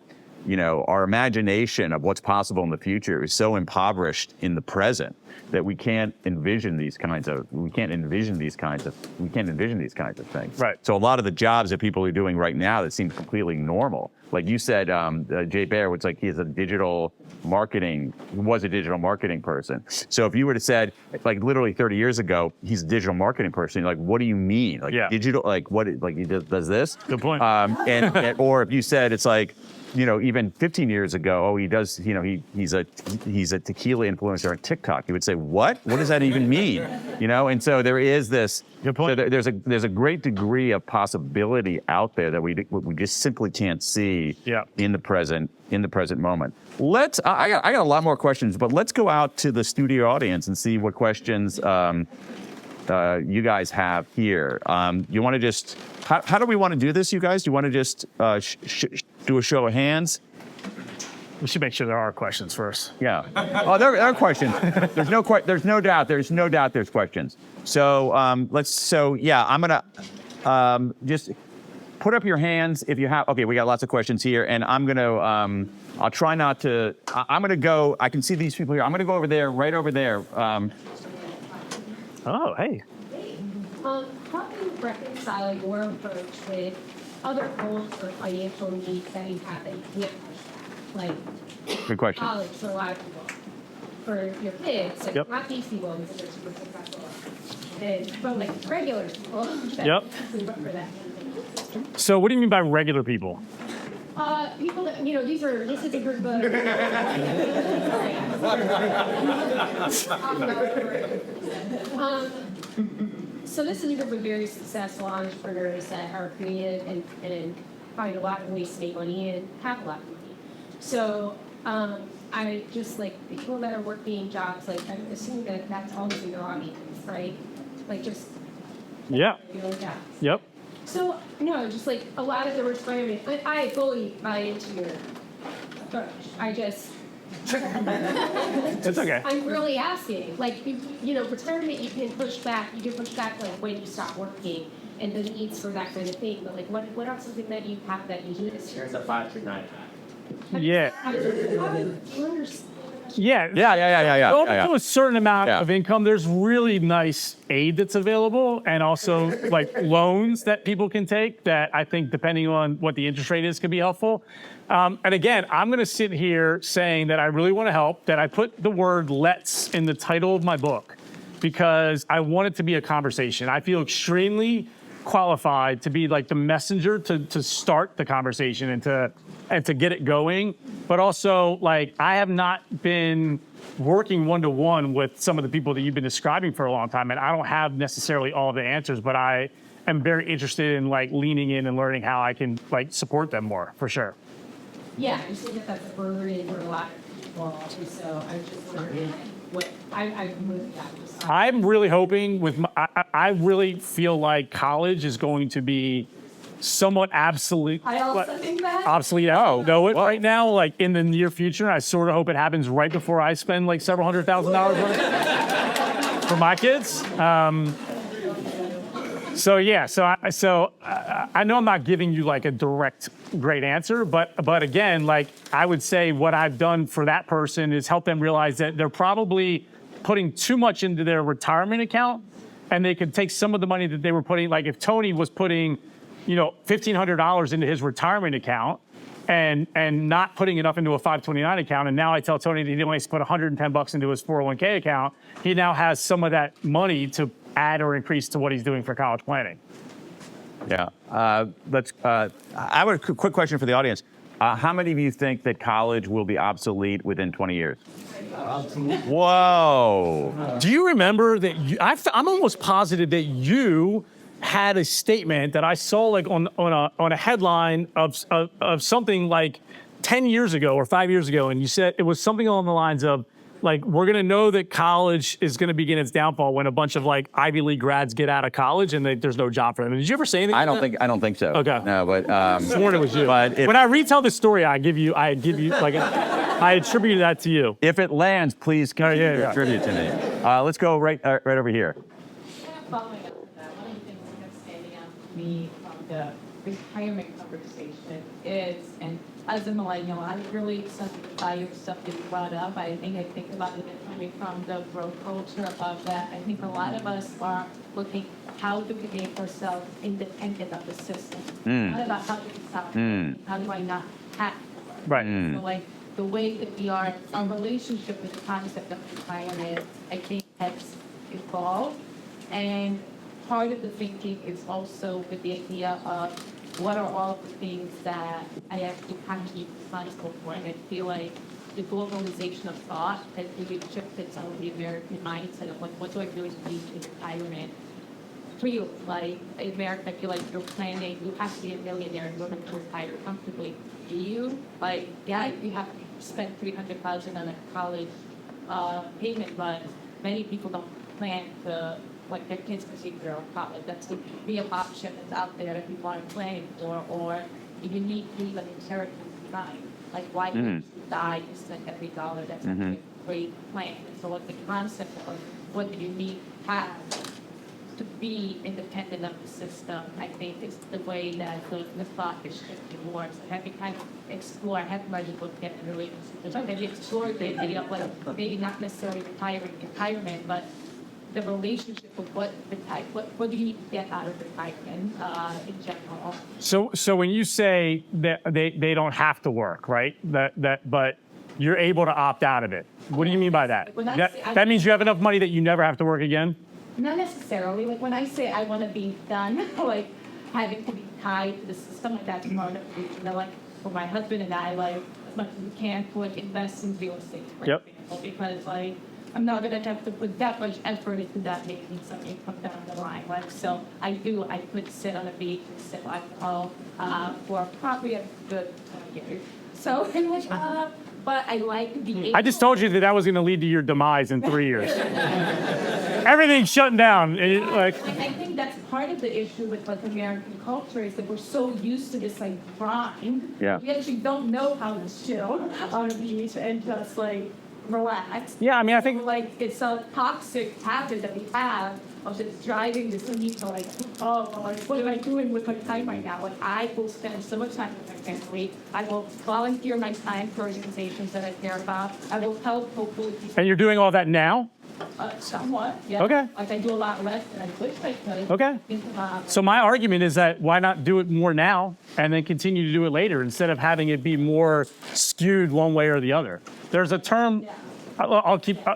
Speaker 2: our imagination of what's possible in the future is so impoverished in the present that we can't envision these kinds of things.
Speaker 1: Right.
Speaker 2: So a lot of the jobs that people are doing right now that seem completely normal, like you said, Jay Baer was was a digital marketing person. So if you would have said, literally 30 years ago, he's a digital marketing person, you're like, what do you mean? Digital, what, he does this?
Speaker 1: Good point.
Speaker 2: Or if you said it's even 15 years ago, he does, he's a tequila influencer on TikTok. You would say, what? What does that even mean? And so there is this.
Speaker 1: Good point.
Speaker 2: So there's a great degree of possibility out there that we just simply can't see in the present moment. I got a lot more questions, but let's go out to the studio audience and see what questions you guys have here. You want to just, how do we want to do this, you guys? Do you want to just do a show of hands?
Speaker 1: We should make sure there are questions first.
Speaker 2: Yeah. Oh, there are questions. There's no doubt there's questions. So I'm gonna just put up your hands if you have. Okay, we got lots of questions here, and I'm gonna. I'll try not to. I'm gonna go. I can see these people here. I'm gonna go over there, right over there.
Speaker 1: Oh, hey.
Speaker 3: How do you reconcile your approach with other goals or financial needs that you have that you can't push back? Like
Speaker 2: Good question.
Speaker 3: college for a lot of people. For your kids, like
Speaker 1: Yep.
Speaker 3: not DC people because they're super successful. But like regular people that
Speaker 1: Yep.
Speaker 3: for that.
Speaker 1: So what do you mean by regular people?
Speaker 3: People that, this is a group of. So this is a group of very successful entrepreneurs that are creative and find a lot of ways to make money and have a lot of money. So I just like people that are working jobs, like I assume that that's always in their audience, right? Like just
Speaker 1: Yeah.
Speaker 3: jobs.
Speaker 1: Yep.
Speaker 3: So, no, just like a lot of the requirements, I fully buy into your approach. I just,
Speaker 1: It's okay.
Speaker 3: I'm really asking, like, retirement you can push back like when you stop working and the needs for that kind of thing. But like, what else is it that you have that you need?
Speaker 4: It's a 539.
Speaker 1: Yeah.
Speaker 3: How do you understand?
Speaker 1: Yeah.
Speaker 2: Yeah.
Speaker 1: Up to a certain amount
Speaker 2: Yeah.
Speaker 1: of income, there's really nice aid that's available, and also like loans that people can take that I think, depending on what the interest rate is, could be helpful. And again, I'm going to sit here saying that I really want to help, that I put the word "let's" in the title of my book because I want it to be a conversation. I feel extremely qualified to be like the messenger to start the conversation and to get it going. But also, like, I have not been working one-to-one with some of the people that you've been describing for a long time, and I don't have necessarily all the answers, but I am very interested in like leaning in and learning how I can like support them more, for sure.
Speaker 3: Yeah, I just think that that's a burden for a lot of people. And so I'm just wondering what I really got to
Speaker 1: I'm really hoping I really feel like college is going to be somewhat obsolete.
Speaker 3: I also think that.
Speaker 1: Obsolete. I don't know it right now, like in the near future. I sort of hope it happens right before I spend like several $100,000 on it for my kids. So I know I'm not giving you like a direct great answer, but again, like I would say what I've done for that person is help them realize that they're probably putting too much into their retirement account, and they could take some of the money that they were putting, like if Tony was putting, $1,500 into his retirement account and not putting enough into a 529 account, and now I tell Tony that he only has to put $110 into his 401k account, he now has some of that money to add or increase to what he's doing for college planning.
Speaker 2: Yeah. I have a quick question for the audience. How many of you think that college will be obsolete within 20 years? Whoa.
Speaker 1: Do you remember that I'm almost positive that you had a statement that I saw like on a headline of something like 10 years ago or 5 years ago, and you said it was something along the lines of like, we're gonna know that college is gonna begin its downfall when a bunch of like Ivy League grads get out of college and there's no job for them. Did you ever say anything?
Speaker 2: I don't think so.
Speaker 1: Okay.
Speaker 2: No, but
Speaker 1: Sworn it was you.
Speaker 2: But
Speaker 1: When I retell the story, I give you like I attribute that to you.
Speaker 2: if it lands, please
Speaker 1: yeah.
Speaker 2: contribute to me. Let's go right over here.
Speaker 5: Following up on that, one of the things that's standing out to me from the retirement conversation is, and as a millennial, I'm really sensitive by your stuff that you brought up. I think about it coming from the growth culture above that. I think a lot of us are looking, how do we make ourselves independent of the system? Not about how do we stop, how do I not have to work?
Speaker 1: Right.
Speaker 5: So like the way that we are, our relationship with the concept of retirement, I think has evolved. And part of the thinking is also with the idea of what are all the things that I actually have to be responsible for. And I feel like the globalization of thought has really shifted some of the American mindset of like, what do I really need in retirement? For you, like in America, I feel like you're planning, you have to be a millionaire in order to retire comfortably. Do you? Like, yeah, you have to spend $300,000 on a college payment, but many people don't plan to like their kids proceed to college. That's the real option that's out there if you want to plan for, or you need to leave an inheritance behind. Like why would you die to spend every dollar? That's a great plan. So what the concept of what do you need to have to be independent of the system, I think is the way that the thought is shifting more. So having kind of explore, I have my book get really, maybe explore the idea of like, maybe not necessarily retirement, but the relationship with what do you need to get out of retirement in general.
Speaker 1: So when you say that they don't have to work, right? But you're able to opt out of it. What do you mean by that? That means you have enough money that you never have to work again?
Speaker 5: Not necessarily. Like when I say I want to be done, like having to be tied to the system, like that's part of it. You know, like for my husband and I, like as much as we can, would invest in real estate, for example, because like I'm not gonna have to put that much effort into that making some income down the line. Like so, I could sit on a beach and sip alcohol for probably a good 20 years. So but I like the.
Speaker 1: I just told you that was going to lead to your demise in 3 years. Everything's shutting down.
Speaker 5: I think that's part of the issue with like American culture is that we're so used to this like grind.
Speaker 2: Yeah.
Speaker 5: We actually don't know how to chill on a beach and just like relax.
Speaker 1: Yeah, I mean, I think
Speaker 5: Like it's a toxic habit that we have of just driving this need to like, like, what am I doing with my time right now? Like I will spend so much time with my family. I will volunteer my time for organizations that I care about. I will help hopefully people.
Speaker 1: And you're doing all that now?
Speaker 5: Somewhat, yeah.
Speaker 1: Okay.
Speaker 5: Like I do a lot less than I wish I could.
Speaker 1: Okay. So my argument is that why not do it more now and then continue to do it later instead of having it be more skewed one way or the other? There's a term.
Speaker 5: Yeah.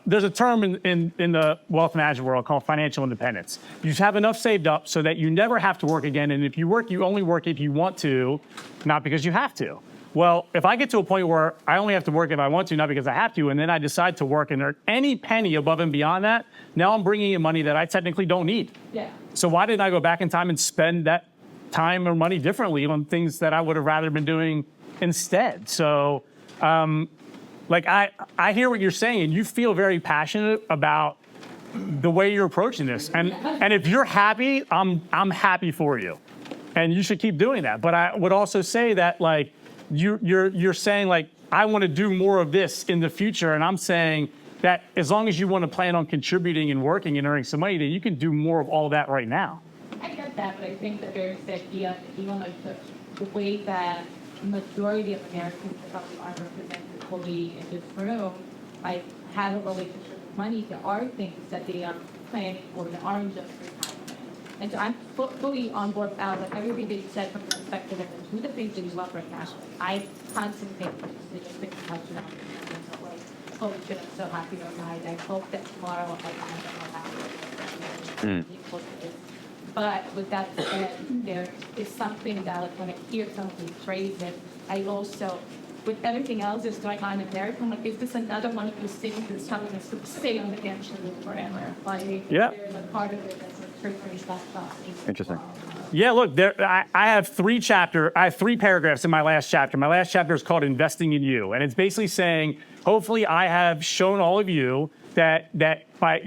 Speaker 1: There's a term in the wealth management world called financial independence. You have enough saved up so that you never have to work again. And if you work, you only work if you want to, not because you have to. Well, if I get to a point where I only have to work if I want to, not because I have to, and then I decide to work and earn any penny above and beyond that, now I'm bringing in money that I technically don't need.
Speaker 5: Yeah.
Speaker 1: So why didn't I go back in time and spend that time or money differently on things that I would have rather been doing instead? So, like I hear what you're saying, and you feel very passionate about the way you're approaching this. And if you're happy, I'm happy for you, and you should keep doing that. But I would also say that like you're saying like I want to do more of this in the future, and I'm saying that as long as you want to plan on contributing and working and earning some money, then you can do more of all that right now.
Speaker 5: I get that, but I think that there's the idea that even like the way that the majority of Americans probably aren't represented fully in this room, like have a relationship with money. There are things that they are planning for that aren't just retirement. And so I'm fully on board with like everything that you said from the perspective of who the things that you love right now. I constantly think about you know, like, holy shit, I'm so happy tonight. I hope that tomorrow I have But with that said, there is something that like, when I hear something praised, I also, with everything else that's going on in America, I'm like, is this another one of those things that's telling us to stay on the dance floor forever? Like,
Speaker 1: Yeah.
Speaker 5: there's a part of it that's like triggering stuff.
Speaker 2: Interesting.
Speaker 1: Yeah, look, I have I have 3 paragraphs in my last chapter. My last chapter is called Investing in You. And it's basically saying, hopefully I have shown all of you that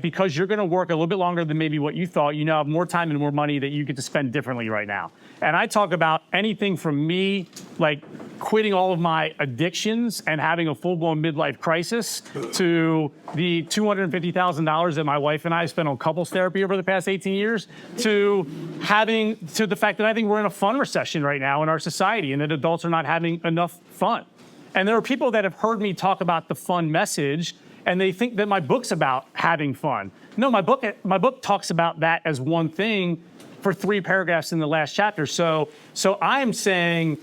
Speaker 1: because you're going to work a little bit longer than maybe what you thought, you now have more time and more money that you get to spend differently right now. And I talk about anything from me, like quitting all of my addictions and having a full-blown midlife crisis, to the $250,000 that my wife and I spent on couples therapy over the past 18 years, to the fact that I think we're in a fun recession right now in our society and that adults are not having enough fun. And there are people that have heard me talk about the fun message, and they think that my book's about having fun. No, my book talks about that as one thing for 3 paragraphs in the last chapter. So I'm not saying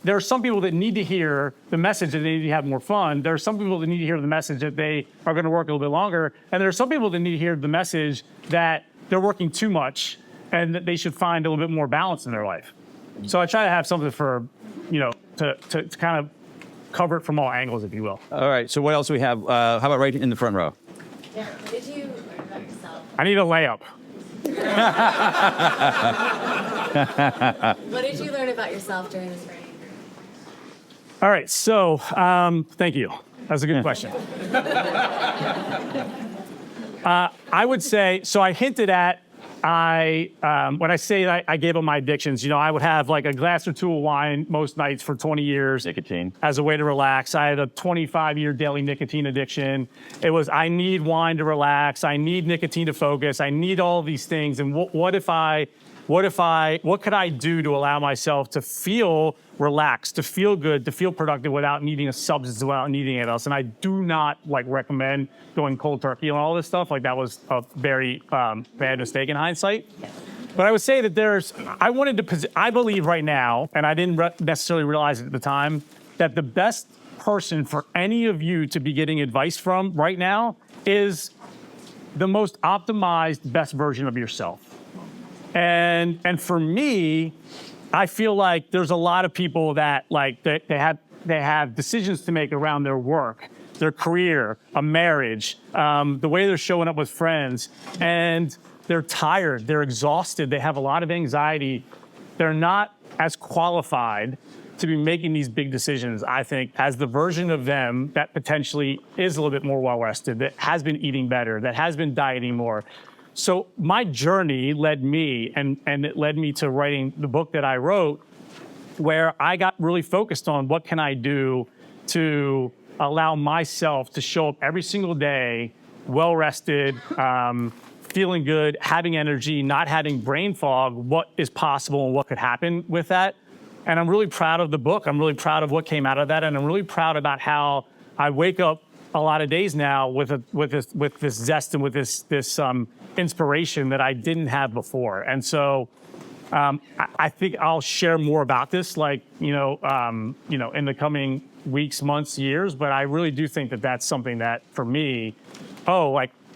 Speaker 1: there are some people that need to hear the message that they need to have more fun. There are some people that need to hear the message that they are going to work a little bit longer. And there are some people that need to hear the message that they're working too much and that they should find a little bit more balance in their life. So I try to have something for, to kind of cover it from all angles, if you will.
Speaker 2: All right, so what else do we have? How about right in the front row?
Speaker 4: Yeah, what did you learn about yourself?
Speaker 1: I need a layup.
Speaker 4: What did you learn about yourself during this writing?
Speaker 1: All right, so thank you. That's a good question. I would say, so I hinted at, when I say I gave up my addictions, I would have like a glass or two of wine most nights for 20 years.
Speaker 2: Nicotine.
Speaker 1: As a way to relax. I had a 25-year daily nicotine addiction. It was, I need wine to relax. I need nicotine to focus. I need all these things. And what could I do to allow myself to feel relaxed, to feel good, to feel productive without needing a substance, without needing anything else? And I do not recommend going cold turkey and all this stuff. That was a very bad mistake in hindsight. But I would say that I believe right now, and I didn't necessarily realize it at the time, that the best person for any of you to be getting advice from right now is the most optimized, best version of yourself. And for me, I feel like there's a lot of people that they have decisions to make around their work, their career, a marriage, the way they're showing up with friends, and they're tired, they're exhausted, they have a lot of anxiety. They're not as qualified to be making these big decisions, I think, as the version of them that potentially is a little bit more well-rested, that has been eating better, that has been dieting more. So my journey led me, and it led me to writing the book that I wrote, where I got really focused on what can I do to allow myself to show up every single day, well-rested, feeling good, having energy, not having brain fog, what is possible and what could happen with that. And I'm really proud of the book. I'm really proud of what came out of that. And I'm really proud about how I wake up a lot of days now with this zest and with this inspiration that I didn't have before. And so I think I'll share more about this, in the coming weeks, months, years. But I really do think that that's something that, for me,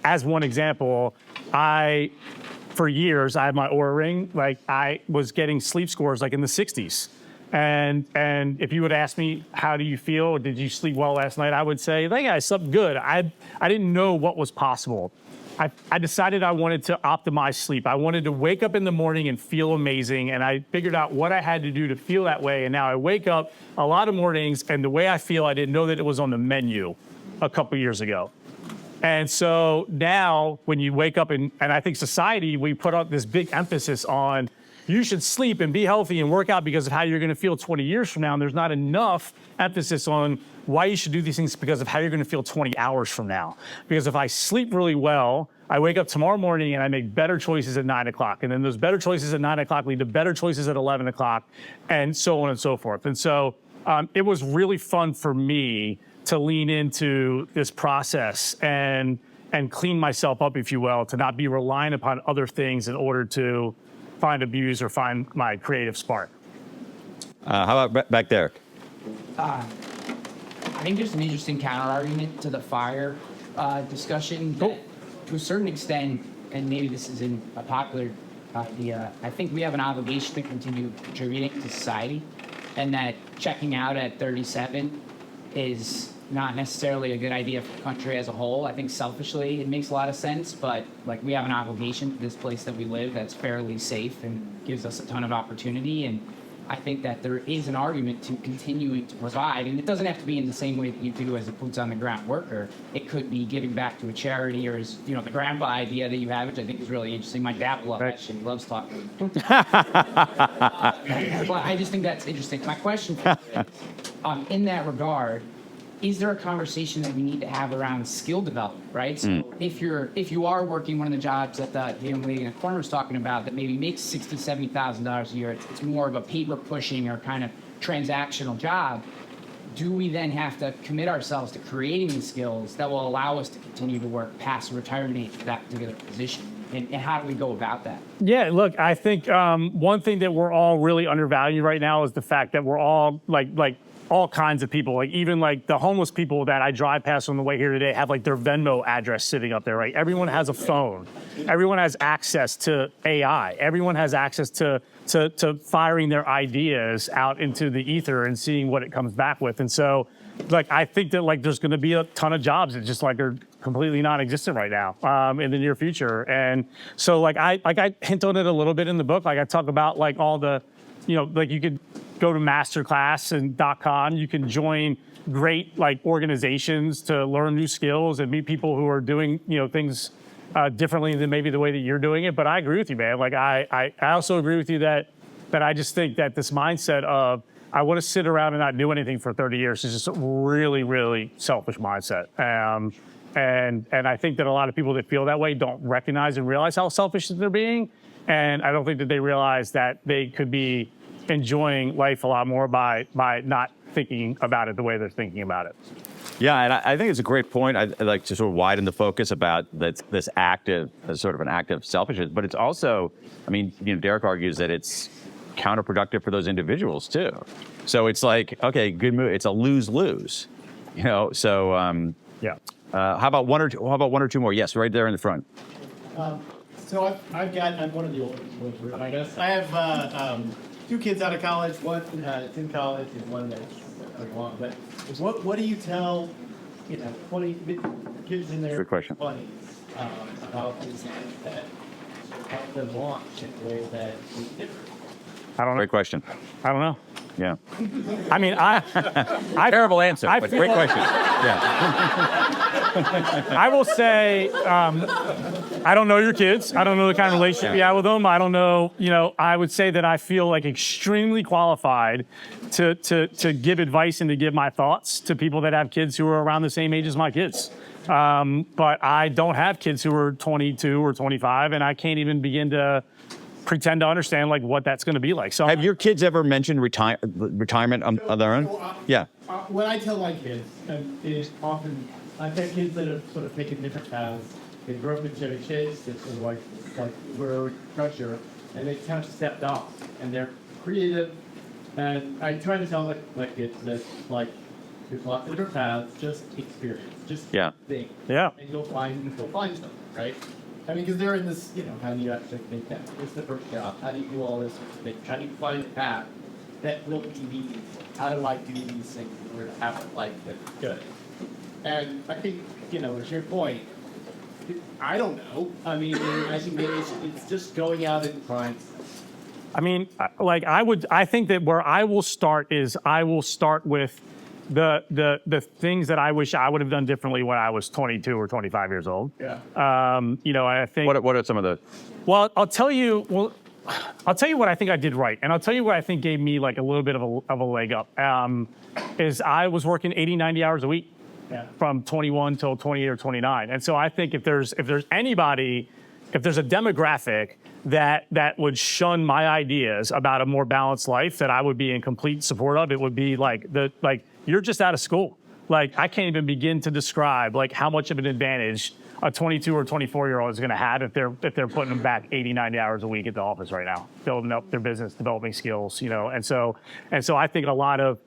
Speaker 1: as one example, for years, I had my Oura ring. I was getting sleep scores in the 60s. And if you would ask me, how do you feel? Or did you sleep well last night? I would say, I slept good. I didn't know what was possible. I decided I wanted to optimize sleep. I wanted to wake up in the morning and feel amazing. And I figured out what I had to do to feel that way. And now I wake up a lot of mornings, and the way I feel, I didn't know that it was on the menu a couple years ago. And so now when you wake up, and I think society, we put out this big emphasis on you should sleep and be healthy and work out because of how you're going to feel 20 years from now. And there's not enough emphasis on why you should do these things because of how you're going to feel 20 hours from now. Because if I sleep really well, I wake up tomorrow morning and I make better choices at 9 o'clock. And then those better choices at 9 o'clock lead to better choices at 11 o'clock, and so on and so forth. And so it was really fun for me to lean into this process and clean myself up, if you will, to not be reliant upon other things in order to find a muse or find my creative spark.
Speaker 2: How about back there?
Speaker 6: I think there's an interesting counter-argument to the fire discussion.
Speaker 1: Cool.
Speaker 6: To a certain extent, and maybe this isn't a popular idea, I think we have an obligation to continue contributing to society, and that checking out at 37 is not necessarily a good idea for the country as a whole. I think selfishly it makes a lot of sense, but we have an obligation to this place that we live that's fairly safe and gives us a ton of opportunity. And I think that there is an argument to continuing to provide, and it doesn't have to be in the same way that you do as a boots on the ground worker. It could be giving back to a charity, or as the grandpa idea that you have, which I think is really interesting. My dad loves that shit. He loves talking. But I just think that's interesting. My question for you is, in that regard, is there a conversation that we need to have around skill development, right? So if you are working one of the jobs that the young lady in the corner was talking about that maybe makes $60,000, $70,000 a year, it's more of a paper pushing or kind of transactional job, do we then have to commit ourselves to creating the skills that will allow us to continue to work past retirement age for that particular position? And how do we go about that?
Speaker 1: Yeah, look, I think one thing that we're all really undervalued right now is the fact that we're all all kinds of people, even the homeless people that I drive past on the way here today have their Venmo address sitting up there, right? Everyone has a phone. Everyone has access to AI. Everyone has access to firing their ideas out into the ether and seeing what it comes back with. And so, I think that there's going to be a ton of jobs that just are completely non-existent right now in the near future. And so I hint on it a little bit in the book. I talk about all the, you could go to masterclass.com. You can join great organizations to learn new skills and meet people who are doing things differently than maybe the way that you're doing it. But I agree with you, man. Like I also agree with you that I just think that this mindset of I want to sit around and not do anything for 30 years is just a really, really selfish mindset. And I think that a lot of people that feel that way don't recognize and realize how selfish they're being. And I don't think that they realize that they could be enjoying life a lot more by not thinking about it the way they're thinking about it.
Speaker 2: Yeah, and I think it's a great point. I'd like to sort of widen the focus about this active, sort of an active selfishness, but it's also, I mean, Derek argues that it's counterproductive for those individuals too. So it's like, okay, good move. It's a lose-lose, So
Speaker 1: Yeah.
Speaker 2: how about one or two more? Yes, right there in the front.
Speaker 7: So I'm one of the older people, I guess. I have 2 kids out of college. One is in college and one that's along. But what do you tell 20 kids in their
Speaker 2: Good question.
Speaker 7: 20s about things that help them launch in a way that is different?
Speaker 1: I don't know.
Speaker 2: Great question.
Speaker 1: I don't know.
Speaker 2: Yeah.
Speaker 1: I mean, I
Speaker 2: Terrible answer, but
Speaker 1: feel-
Speaker 2: great question. Yeah.
Speaker 1: I will say, I don't know your kids. I don't know the kind of relationship you have with them. I don't know, I would say that I feel like extremely qualified to give advice and to give my thoughts to people that have kids who are around the same age as my kids. But I don't have kids who are 22 or 25, and I can't even begin to pretend to understand like what that's going to be like. So
Speaker 2: Have your kids ever mentioned retirement on their own? Yeah.
Speaker 7: What I tell my kids is often, I've had kids that have sort of taken different paths. They grew up in Chevy Chase, it's sort of like we're pressure, and they kind of stepped off, and they're creative. And I try to tell my kids that, like, there's lots of different paths, just experience, just think.
Speaker 1: Yeah.
Speaker 7: And you'll find something, right? I mean, because they're in this, how do you actually make that? What's the first job? How do you do all this sort of thing? How do you find a path that will be meaningful? How do I do these things in order to have a life that's good? And I think, to your point, I don't know. I mean, I think it's just going out and trying.
Speaker 1: I mean, I think that where I will start is I will start with the things that I wish I would have done differently when I was 22 or 25 years old.
Speaker 7: Yeah.
Speaker 1: I think.
Speaker 2: What are some of the?
Speaker 1: Well, I'll tell you what I think I did right, and I'll tell you what I think gave me like a little bit of a leg up. Is I was working 80, 90 hours a week from 21 till 28 or 29, and so I think if there's anybody, if there's a demographic that would shun my ideas about a more balanced life that I would be in complete support of, it would be like you're just out of school. Like I can't even begin to describe like how much of an advantage a 22 or 24-year-old is going to have if they're putting them back 80, 90 hours a week at the office right now, building up their business, developing skills, and so I think a lot of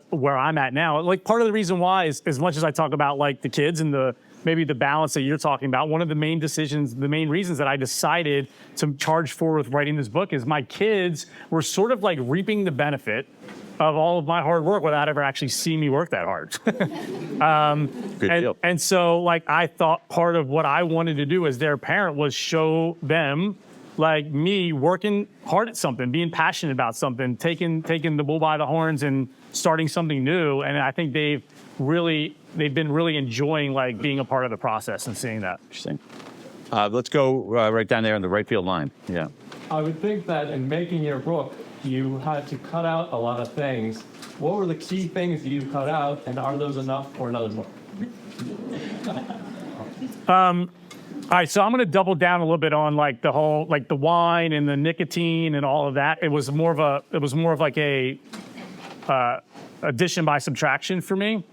Speaker 1: where I'm at now, like part of the reason why is as much as I talk about like the kids and maybe the balance that you're talking about, one of the main reasons that I decided to charge forward with writing this book is my kids were sort of like reaping the benefit of all of my hard work without ever actually seeing me work that hard.
Speaker 2: Good deal.
Speaker 1: And so like I thought part of what I wanted to do as their parent was show them like me working hard at something, being passionate about something, taking the bull by the horns and starting something new. And I think they've been really enjoying like being a part of the process and seeing that.
Speaker 2: Interesting. Let's go right down there in the right field line. Yeah.
Speaker 8: I would think that in making your book, you had to cut out a lot of things. What were the key things you cut out, and are those enough for another book?
Speaker 1: All right, so I'm going to double down a little bit on like the whole like the wine and the nicotine and all of that. It was more of like a addition by subtraction for me.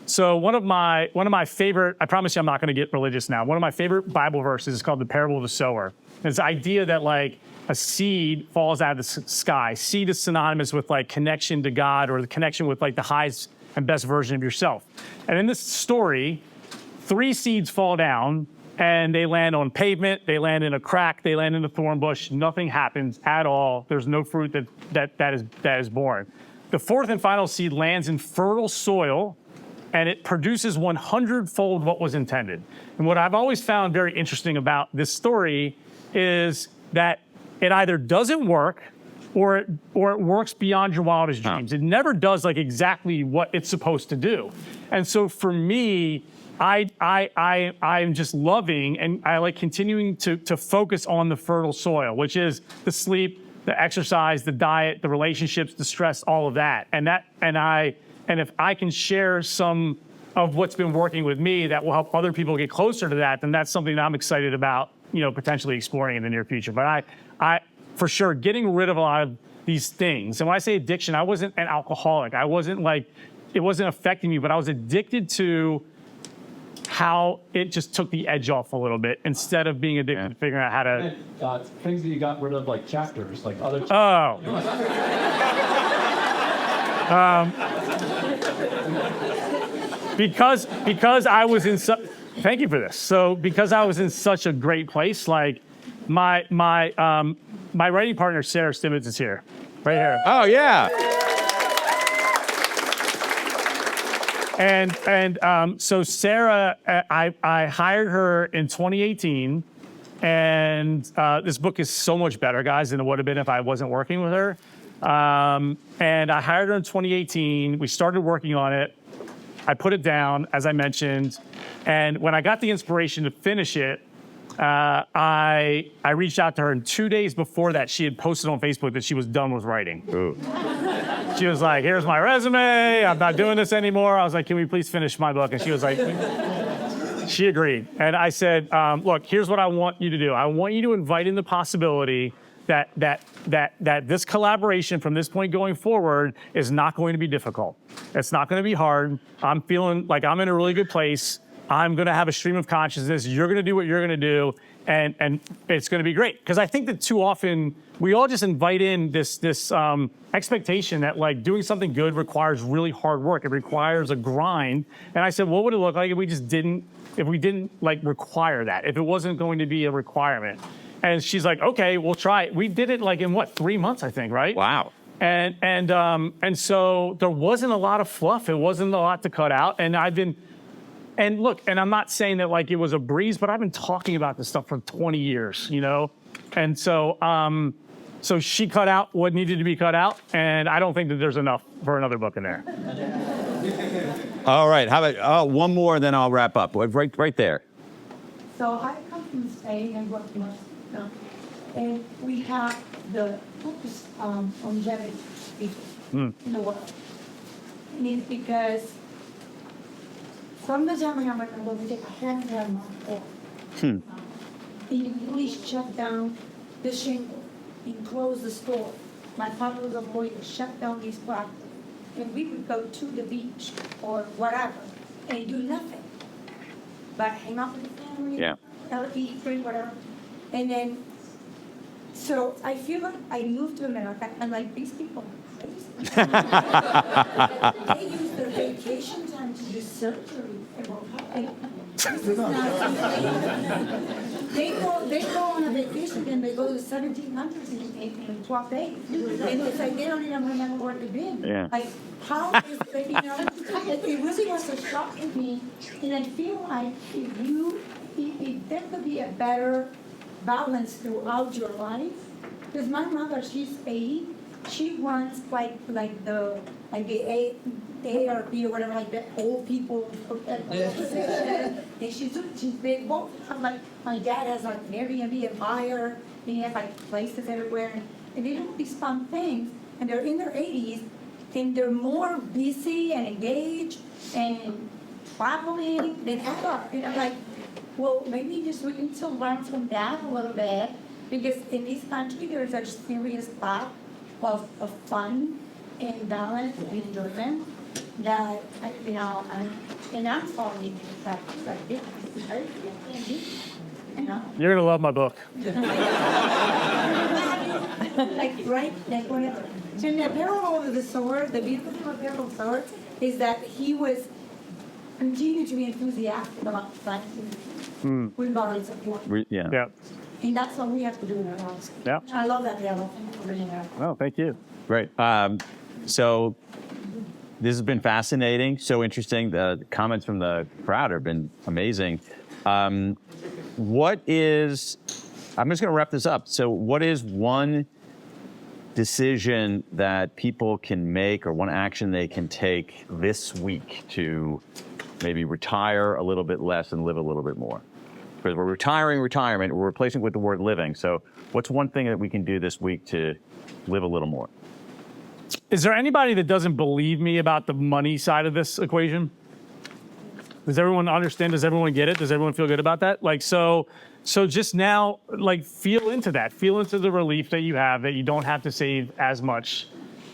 Speaker 1: So one of my favorite, I promise you I'm not going to get religious now. One of my favorite Bible verses is called the parable of the sower. It's the idea that like a seed falls out of the sky. Seed is synonymous with like connection to God or the connection with like the highest and best version of yourself. And in this story, 3 seeds fall down and they land on pavement, they land in a crack, they land in a thorn bush. Nothing happens at all. There's no fruit that is born. The 4th and final seed lands in fertile soil, and it produces 100-fold what was intended. And what I've always found very interesting about this story is that it either doesn't work or it works beyond your wildest dreams. It never does like exactly what it's supposed to do. And so for me, I'm just loving, and I like continuing to focus on the fertile soil, which is the sleep, the exercise, the diet, the relationships, the stress, all of that. And if I can share some of what's been working with me that will help other people get closer to that, then that's something that I'm excited about, potentially exploring in the near future. But I for sure, getting rid of a lot of these things. And when I say addiction, I wasn't an alcoholic. I wasn't it wasn't affecting me, but I was addicted to how it just took the edge off a little bit instead of being addicted to figuring out how to.
Speaker 8: Things that you got rid of, like chapters, like other.
Speaker 1: Oh. Because I was in thank you for this. So because I was in such a great place, like my writing partner Sarah Stimmons is here, right here.
Speaker 2: Oh yeah.
Speaker 1: And so Sarah, I hired her in 2018, and this book is so much better, guys, than it would have been if I wasn't working with her. And I hired her in 2018. We started working on it. I put it down, as I mentioned, and when I got the inspiration to finish it, I reached out to her, and 2 days before that, she had posted on Facebook that she was done with writing.
Speaker 2: Ooh.
Speaker 1: She was like, here's my resume. I'm not doing this anymore. I was like, can we please finish my book? And she was like, she agreed. And I said, look, here's what I want you to do. I want you to invite in the possibility that this collaboration from this point going forward is not going to be difficult. It's not going to be hard. I'm feeling like I'm in a really good place. I'm going to have a stream of consciousness. You're going to do what you're going to do. And it's going to be great. Because I think that too often we all just invite in this expectation that like doing something good requires really hard work. It requires a grind. And I said, what would it look like if we didn't like require that? If it wasn't going to be a requirement? And she's like, okay, we'll try it. We did it like in 3 months, I think, right?
Speaker 2: Wow.
Speaker 1: And so there wasn't a lot of fluff. It wasn't a lot to cut out. And look, and I'm not saying that like it was a breeze, but I've been talking about this stuff for 20 years, And so so she cut out what needed to be cut out, and I don't think that there's enough for another book in there.
Speaker 2: All right. How about one more, and then I'll wrap up. Right there.
Speaker 5: So I come from Spain and work in Mexico, and we have the focus on longevity people in the world. And it's because from the time I went to we take a hand down my off. They really shut down the shingle and close the store. My father was going to shut down these properties. And we would go to the beach or whatever and do nothing but hang out with the family, eat, drink, whatever. And then, so I feel like I moved to America and like these people are crazy. They use their vacation time to do surgery. They go on a vacation and they go to 17 countries in 12 days. And it's like they don't even remember where they've been.
Speaker 2: Yeah.
Speaker 5: Like, how is it, it really was a shock to me. And I feel like if there could be a better balance throughout your life. Because my mother, she's 80. She runs like the ARP or whatever, like the old people. And they both have like, my dad has like an Airbnb and fire, and he has like places everywhere, and they do these fun things, and they're in their 80s, and they're more busy and engaged and traveling than ever. And I'm like, well, maybe just we need to learn from that a little bit, because in this country there's a serious lack of fun and balance and enjoyment that, and I'm falling into the fact that this
Speaker 1: You're going to love my book.
Speaker 5: like whatever. So in the parable of the sword, the beautiful parable of the sword is that he was continued to be enthusiastic about fighting regardless of what.
Speaker 1: Yeah.
Speaker 5: And that's what we have to do in our lives.
Speaker 1: Yeah.
Speaker 5: I love that parable. Thank you for bringing that.
Speaker 1: Oh, thank you.
Speaker 2: Great. So this has been fascinating, so interesting. The comments from the crowd have been amazing. I'm just going to wrap this up. So what is one decision that people can make or one action they can take this week to maybe retire a little bit less and live a little bit more. Because we're retiring retirement, we're replacing it with the word living. So what's one thing that we can do this week to live a little more?
Speaker 1: Is there anybody that doesn't believe me about the money side of this equation? Does everyone understand? Does everyone get it? Does everyone feel good about that? Like, so just now, like, feel into that. Feel into the relief that you have, that you don't have to save as much,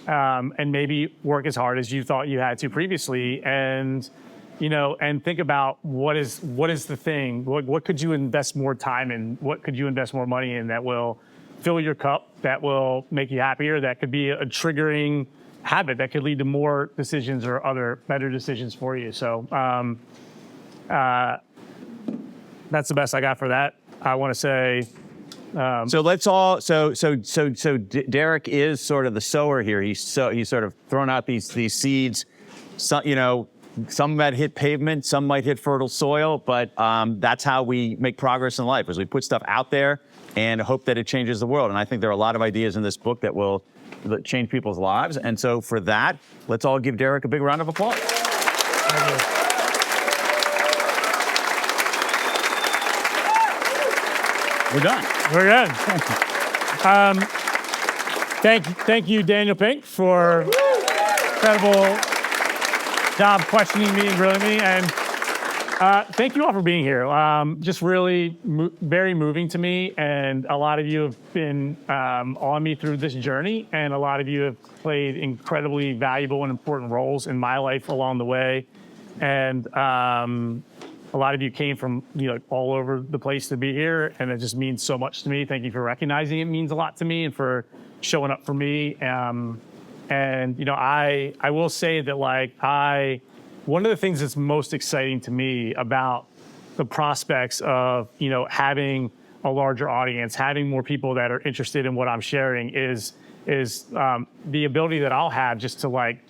Speaker 1: and maybe work as hard as you thought you had to previously. And, you know, and think about what is the thing? What could you invest more time in? What could you invest more money in that will fill your cup, that will make you happier, that could be a triggering habit that could lead to more decisions or other better decisions for you. So that's the best I got for that. I want to say.
Speaker 2: So let's all. So Derek is sort of the sower here. He's sort of thrown out these seeds. Some, you know, some might hit pavement, some might hit fertile soil, but that's how we make progress in life, is we put stuff out there and hope that it changes the world. And I think there are a lot of ideas in this book that will change people's lives. And so for that, let's all give Derek a big round of applause. We're done.
Speaker 1: We're good. Thank you, Daniel Pink, for incredible job questioning me and grilling me, and thank you all for being here. Just really very moving to me, and a lot of you have been on me through this journey, and a lot of you have played incredibly valuable and important roles in my life along the way, and a lot of you came from, you know, all over the place to be here, and it just means so much to me. Thank you for recognizing it means a lot to me and for showing up for me. And you know, I will say that, like, one of the things that's most exciting to me about the prospects of, you know, having a larger audience, having more people that are interested in what I'm sharing is the ability that I'll have just to, like,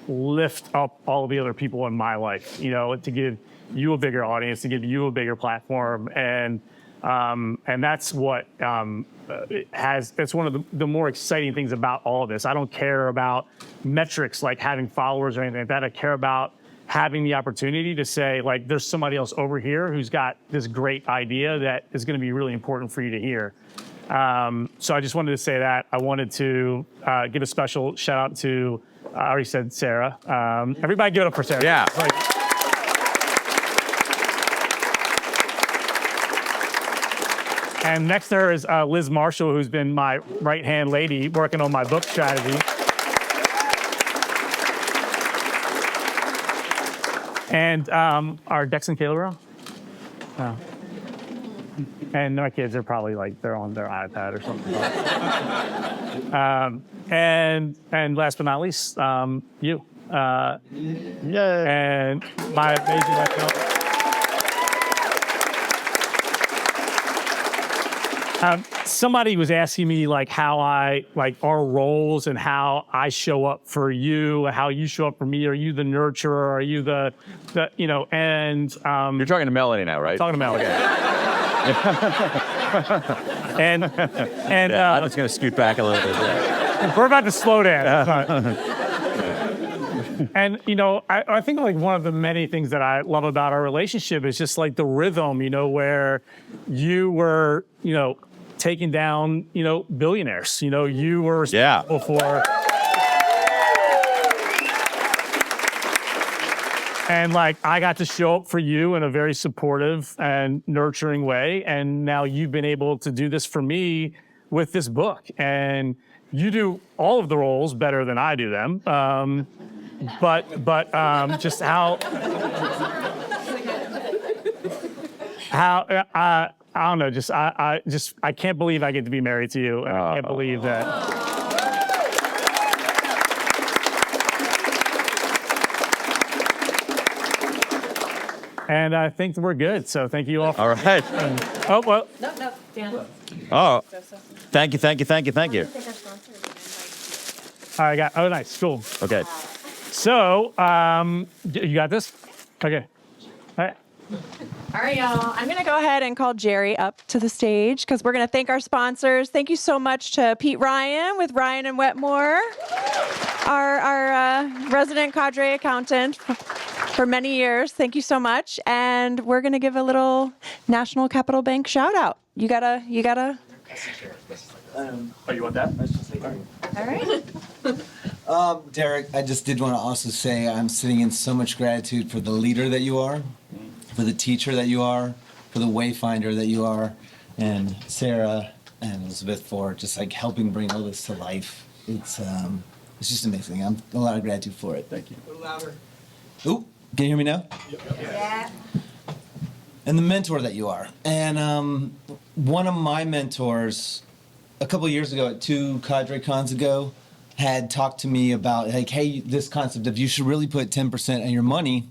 Speaker 1: lift up all of the other people in my life, you know, to give you a bigger audience, to give you a bigger platform. And that's what it's one of the more exciting things about all of this. I don't care about metrics like having followers or anything like that. I care about having the opportunity to say, like, there's somebody else over here who's got this great idea that is going to be really important for you to hear. So I just wanted to say that. I wanted to give a special shout out to, I already said Sarah. Everybody give it up for Sarah.
Speaker 2: Yeah.
Speaker 1: And next to her is Liz Marshall, who's been my right-hand lady working on my book strategy. And our Dex and Kayla. Oh. And my kids are probably, like, they're on their iPad or something. And last but not least, you. And my amazing life. Somebody was asking me, like, how our roles and how I show up for you, how you show up for me. Are you the nurturer? Are you the you know, and
Speaker 2: You're talking to Melanie now, right?
Speaker 1: talking to Melanie. and
Speaker 2: I'm just going to scoot back a little bit. Yeah.
Speaker 1: we're about to slow down. And, you know, I think, like, one of the many things that I love about our relationship is just, like, the rhythm, you know, where you were, you know, taking down, you know, billionaires. You know, you were responsible for. And, like, I got to show up for you in a very supportive and nurturing way. And now you've been able to do this for me with this book. And you do all of the roles better than I do them. But just how I don't know, just I can't believe I get to be married to you. And I can't believe that. And I think we're good. So thank you all.
Speaker 2: All right.
Speaker 1: Oh, well.
Speaker 4: No, Dan.
Speaker 2: Oh, thank you.
Speaker 1: I got. Oh, nice. Cool.
Speaker 2: Okay.
Speaker 1: So, you got this? Okay. All right.
Speaker 9: All right, y'all. I'm going to go ahead and call Jerry up to the stage because we're going to thank our sponsors. Thank you so much to Pete Ryan with Ryan and Wetmore, our resident cadre accountant. for many years. Thank you so much. And we're going to give a little National Capital Bank shout out. You gotta.
Speaker 1: Oh, you want that?
Speaker 9: All right.
Speaker 10: Derek, I just did want to also say I'm sitting in so much gratitude for the leader that you are, for the teacher that you are, for the wayfinder that you are, and Sarah and Elizabeth for just like helping bring all this to life. It's just amazing. I'm a lot of gratitude for it. Thank you. A little louder. Ooh, can you hear me now?
Speaker 9: Yeah.
Speaker 10: And the mentor that you are. And one of my mentors, a couple of years ago at 2 Cadre Cons ago, had talked to me about, like, hey, this concept of you should really put 10% of your money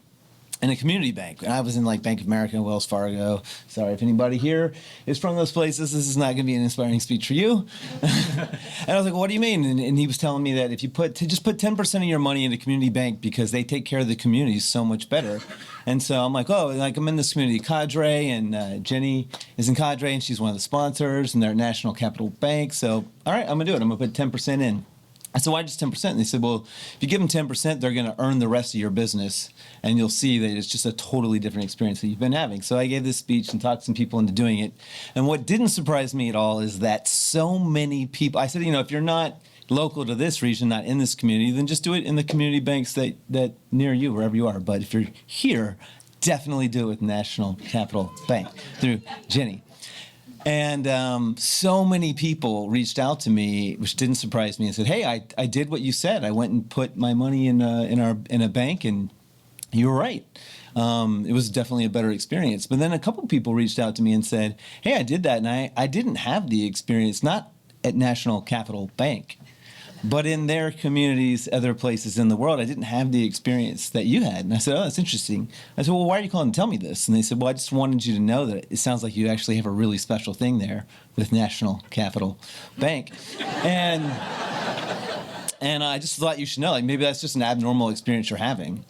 Speaker 10: in a community bank. And I was in like Bank of America and Wells Fargo. Sorry if anybody here is from those places. This is not going to be an inspiring speech for you. And I was like, what do you mean? And he was telling me that if you just put 10% of your money in a community bank because they take care of the community so much better. And so I'm like, oh, like I'm in this community cadre, and Jenny is in cadre, and she's one of the sponsors, and they're at National Capital Bank. So, all right, I'm going to do it. I'm going to put 10% in. I said, why just 10%? And they said, well, if you give them 10%, they're going to earn the rest of your business, and you'll see that it's just a totally different experience that you've been having. So I gave this speech and talked some people into doing it. And what didn't surprise me at all is that so many people, I said, if you're not local to this region, not in this community, then just do it in the community banks that near you, wherever you are. But if you're here, definitely do it with National Capital Bank through Jenny. And so many people reached out to me, which didn't surprise me, and said, hey, I did what you said. I went and put my money in a bank, and you were right. It was definitely a better experience. But then a couple people reached out to me and said, hey, I did that, and I didn't have the experience, not at National Capital Bank, but in their communities, other places in the world. I didn't have the experience that you had. And I said, oh, that's interesting. I said, well, why are you calling to tell me this? And they said, well, I just wanted you to know that it sounds like you actually have a really special thing there with National Capital Bank. And I just thought you should know, like, maybe that's just an abnormal experience you're having.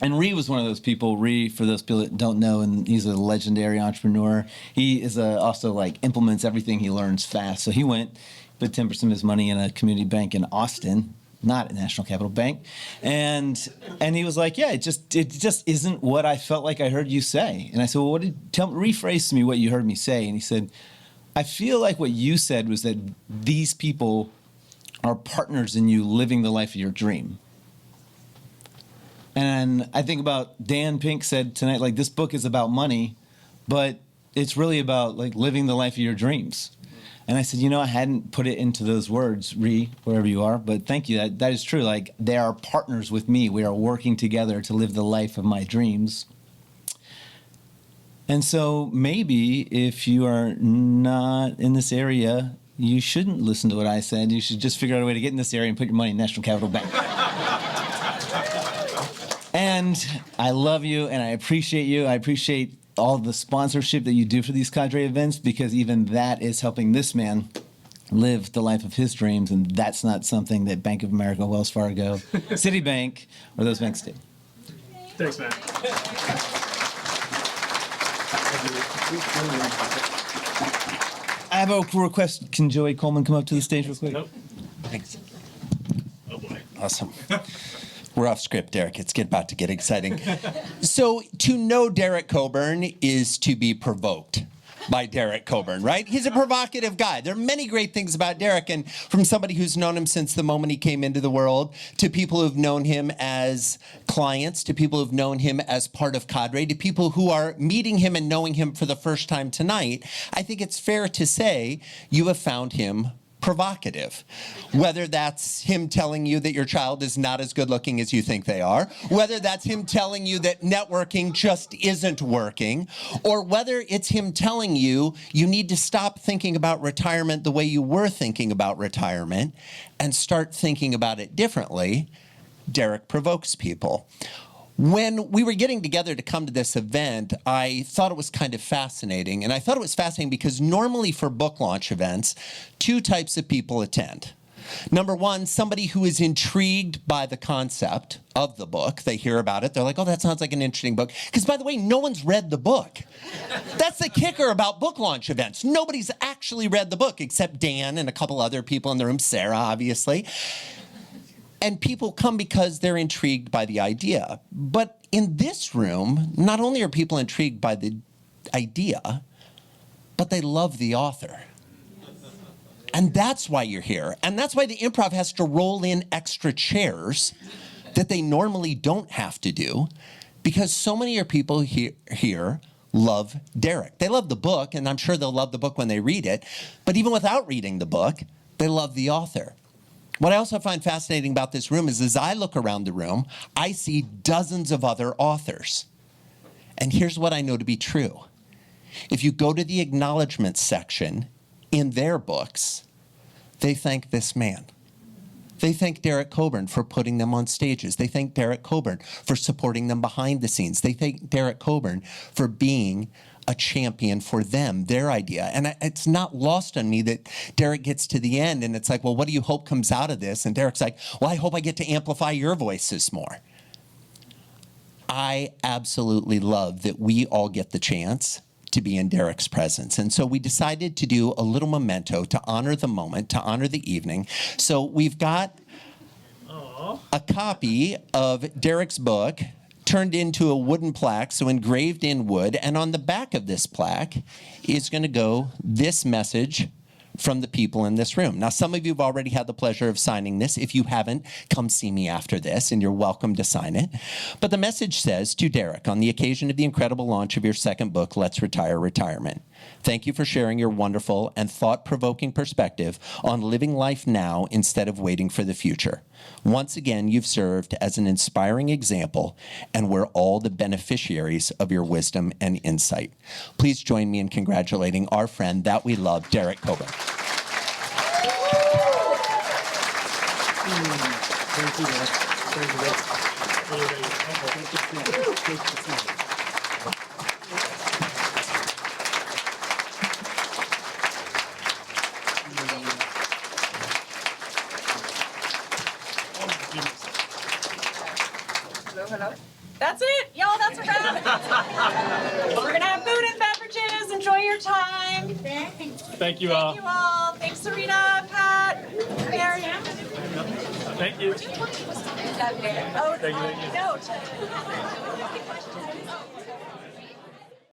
Speaker 10: And Ree was one of those people. Ree, for those people that don't know, and he's a legendary entrepreneur. He is also like implements everything he learns fast. So he went, put 10% of his money in a community bank in Austin, not at National Capital Bank, and he was like, yeah, it just isn't what I felt like I heard you say. And I said, well, rephrase to me what you heard me say. And he said, I feel like what you said was that these people are partners in you living the life of your dream. And I think about Dan Pink said tonight, like, this book is about money, but it's really about like living the life of your dreams. And I said, I hadn't put it into those words, Ree, wherever you are, but thank you. That is true. Like, they are partners with me. We are working together to live the life of my dreams. And so maybe if you are not in this area, you shouldn't listen to what I said. You should just figure out a way to get in this area and put your money in National Capital Bank. And I love you, and I appreciate you. I appreciate all the sponsorship that you do for these cadre events, because even that is helping this man live the life of his dreams, and that's not something that Bank of America, Wells Fargo, Citibank, or those banks do.
Speaker 1: Thanks, man.
Speaker 10: I have a request. Can Joey Coleman come up to the stage real quick?
Speaker 1: Nope.
Speaker 10: Thanks.
Speaker 1: Oh, boy.
Speaker 11: Awesome. We're off script, Derek. It's about to get exciting. So to know Derek Coburn is to be provoked by Derek Coburn, right? He's a provocative guy. There are many great things about Derek, and from somebody who's known him since the moment he came into the world, to people who've known him as clients, to people who've known him as part of cadre, to people who are meeting him and knowing him for the first time tonight, I think it's fair to say you have found him provocative. Whether that's him telling you that your child is not as good looking as you think they are, whether that's him telling you that networking just isn't working, or whether it's him telling you you need to stop thinking about retirement the way you were thinking about retirement and start thinking about it differently, Derek provokes people. When we were getting together to come to this event, I thought it was kind of fascinating. And I thought it was fascinating because normally for book launch events, 2 types of people attend. Number one, somebody who is intrigued by the concept of the book. They hear about it. They're like, oh, that sounds like an interesting book. Because, by the way, no one's read the book. That's the kicker about book launch events. Nobody's actually read the book except Dan and a couple other people in the room, Sarah, obviously. And people come because they're intrigued by the idea. But in this room, not only are people intrigued by the idea, but they love the author. And that's why you're here. And that's why the improv has to roll in extra chairs that they normally don't have to do, because so many of people here love Derek. They love the book, and I'm sure they'll love the book when they read it. But even without reading the book, they love the author. What I also find fascinating about this room is as I look around the room, I see dozens of other authors. And here's what I know to be true. If you go to the acknowledgement section in their books, they thank this man. They thank Derek Coburn for putting them on stages. They thank Derek Coburn for supporting them behind the scenes. They thank Derek Coburn for being a champion for them, their idea. And it's not lost on me that Derek gets to the end and it's like, well, what do you hope comes out of this? And Derek's like, well, I hope I get to amplify your voices more. I absolutely love that we all get the chance to be in Derek's presence. And so we decided to do a little memento to honor the moment, to honor the evening. So we've got a copy of Derek's book turned into a wooden plaque, so engraved in wood. And on the back of this plaque is going to go this message from the people in this room. Now, some of you have already had the pleasure of signing this. If you haven't, come see me after this, and you're welcome to sign it. But the message says, to Derek, on the occasion of the incredible launch of your second book, Let's Retire Retirement. Thank you for sharing your wonderful and thought-provoking perspective on living life now instead of waiting for the future. Once again, you've served as an inspiring example, and we're all the beneficiaries of your wisdom and insight. Please join me in congratulating our friend that we love, Derek Coburn.
Speaker 9: That's it, y'all. That's a wrap. We're gonna have food and beverages. Enjoy your time.
Speaker 1: Thank you all.
Speaker 9: Thank you all. Thanks, Serena, Pat, Mary.
Speaker 1: Thank you.
Speaker 9: Oh, no.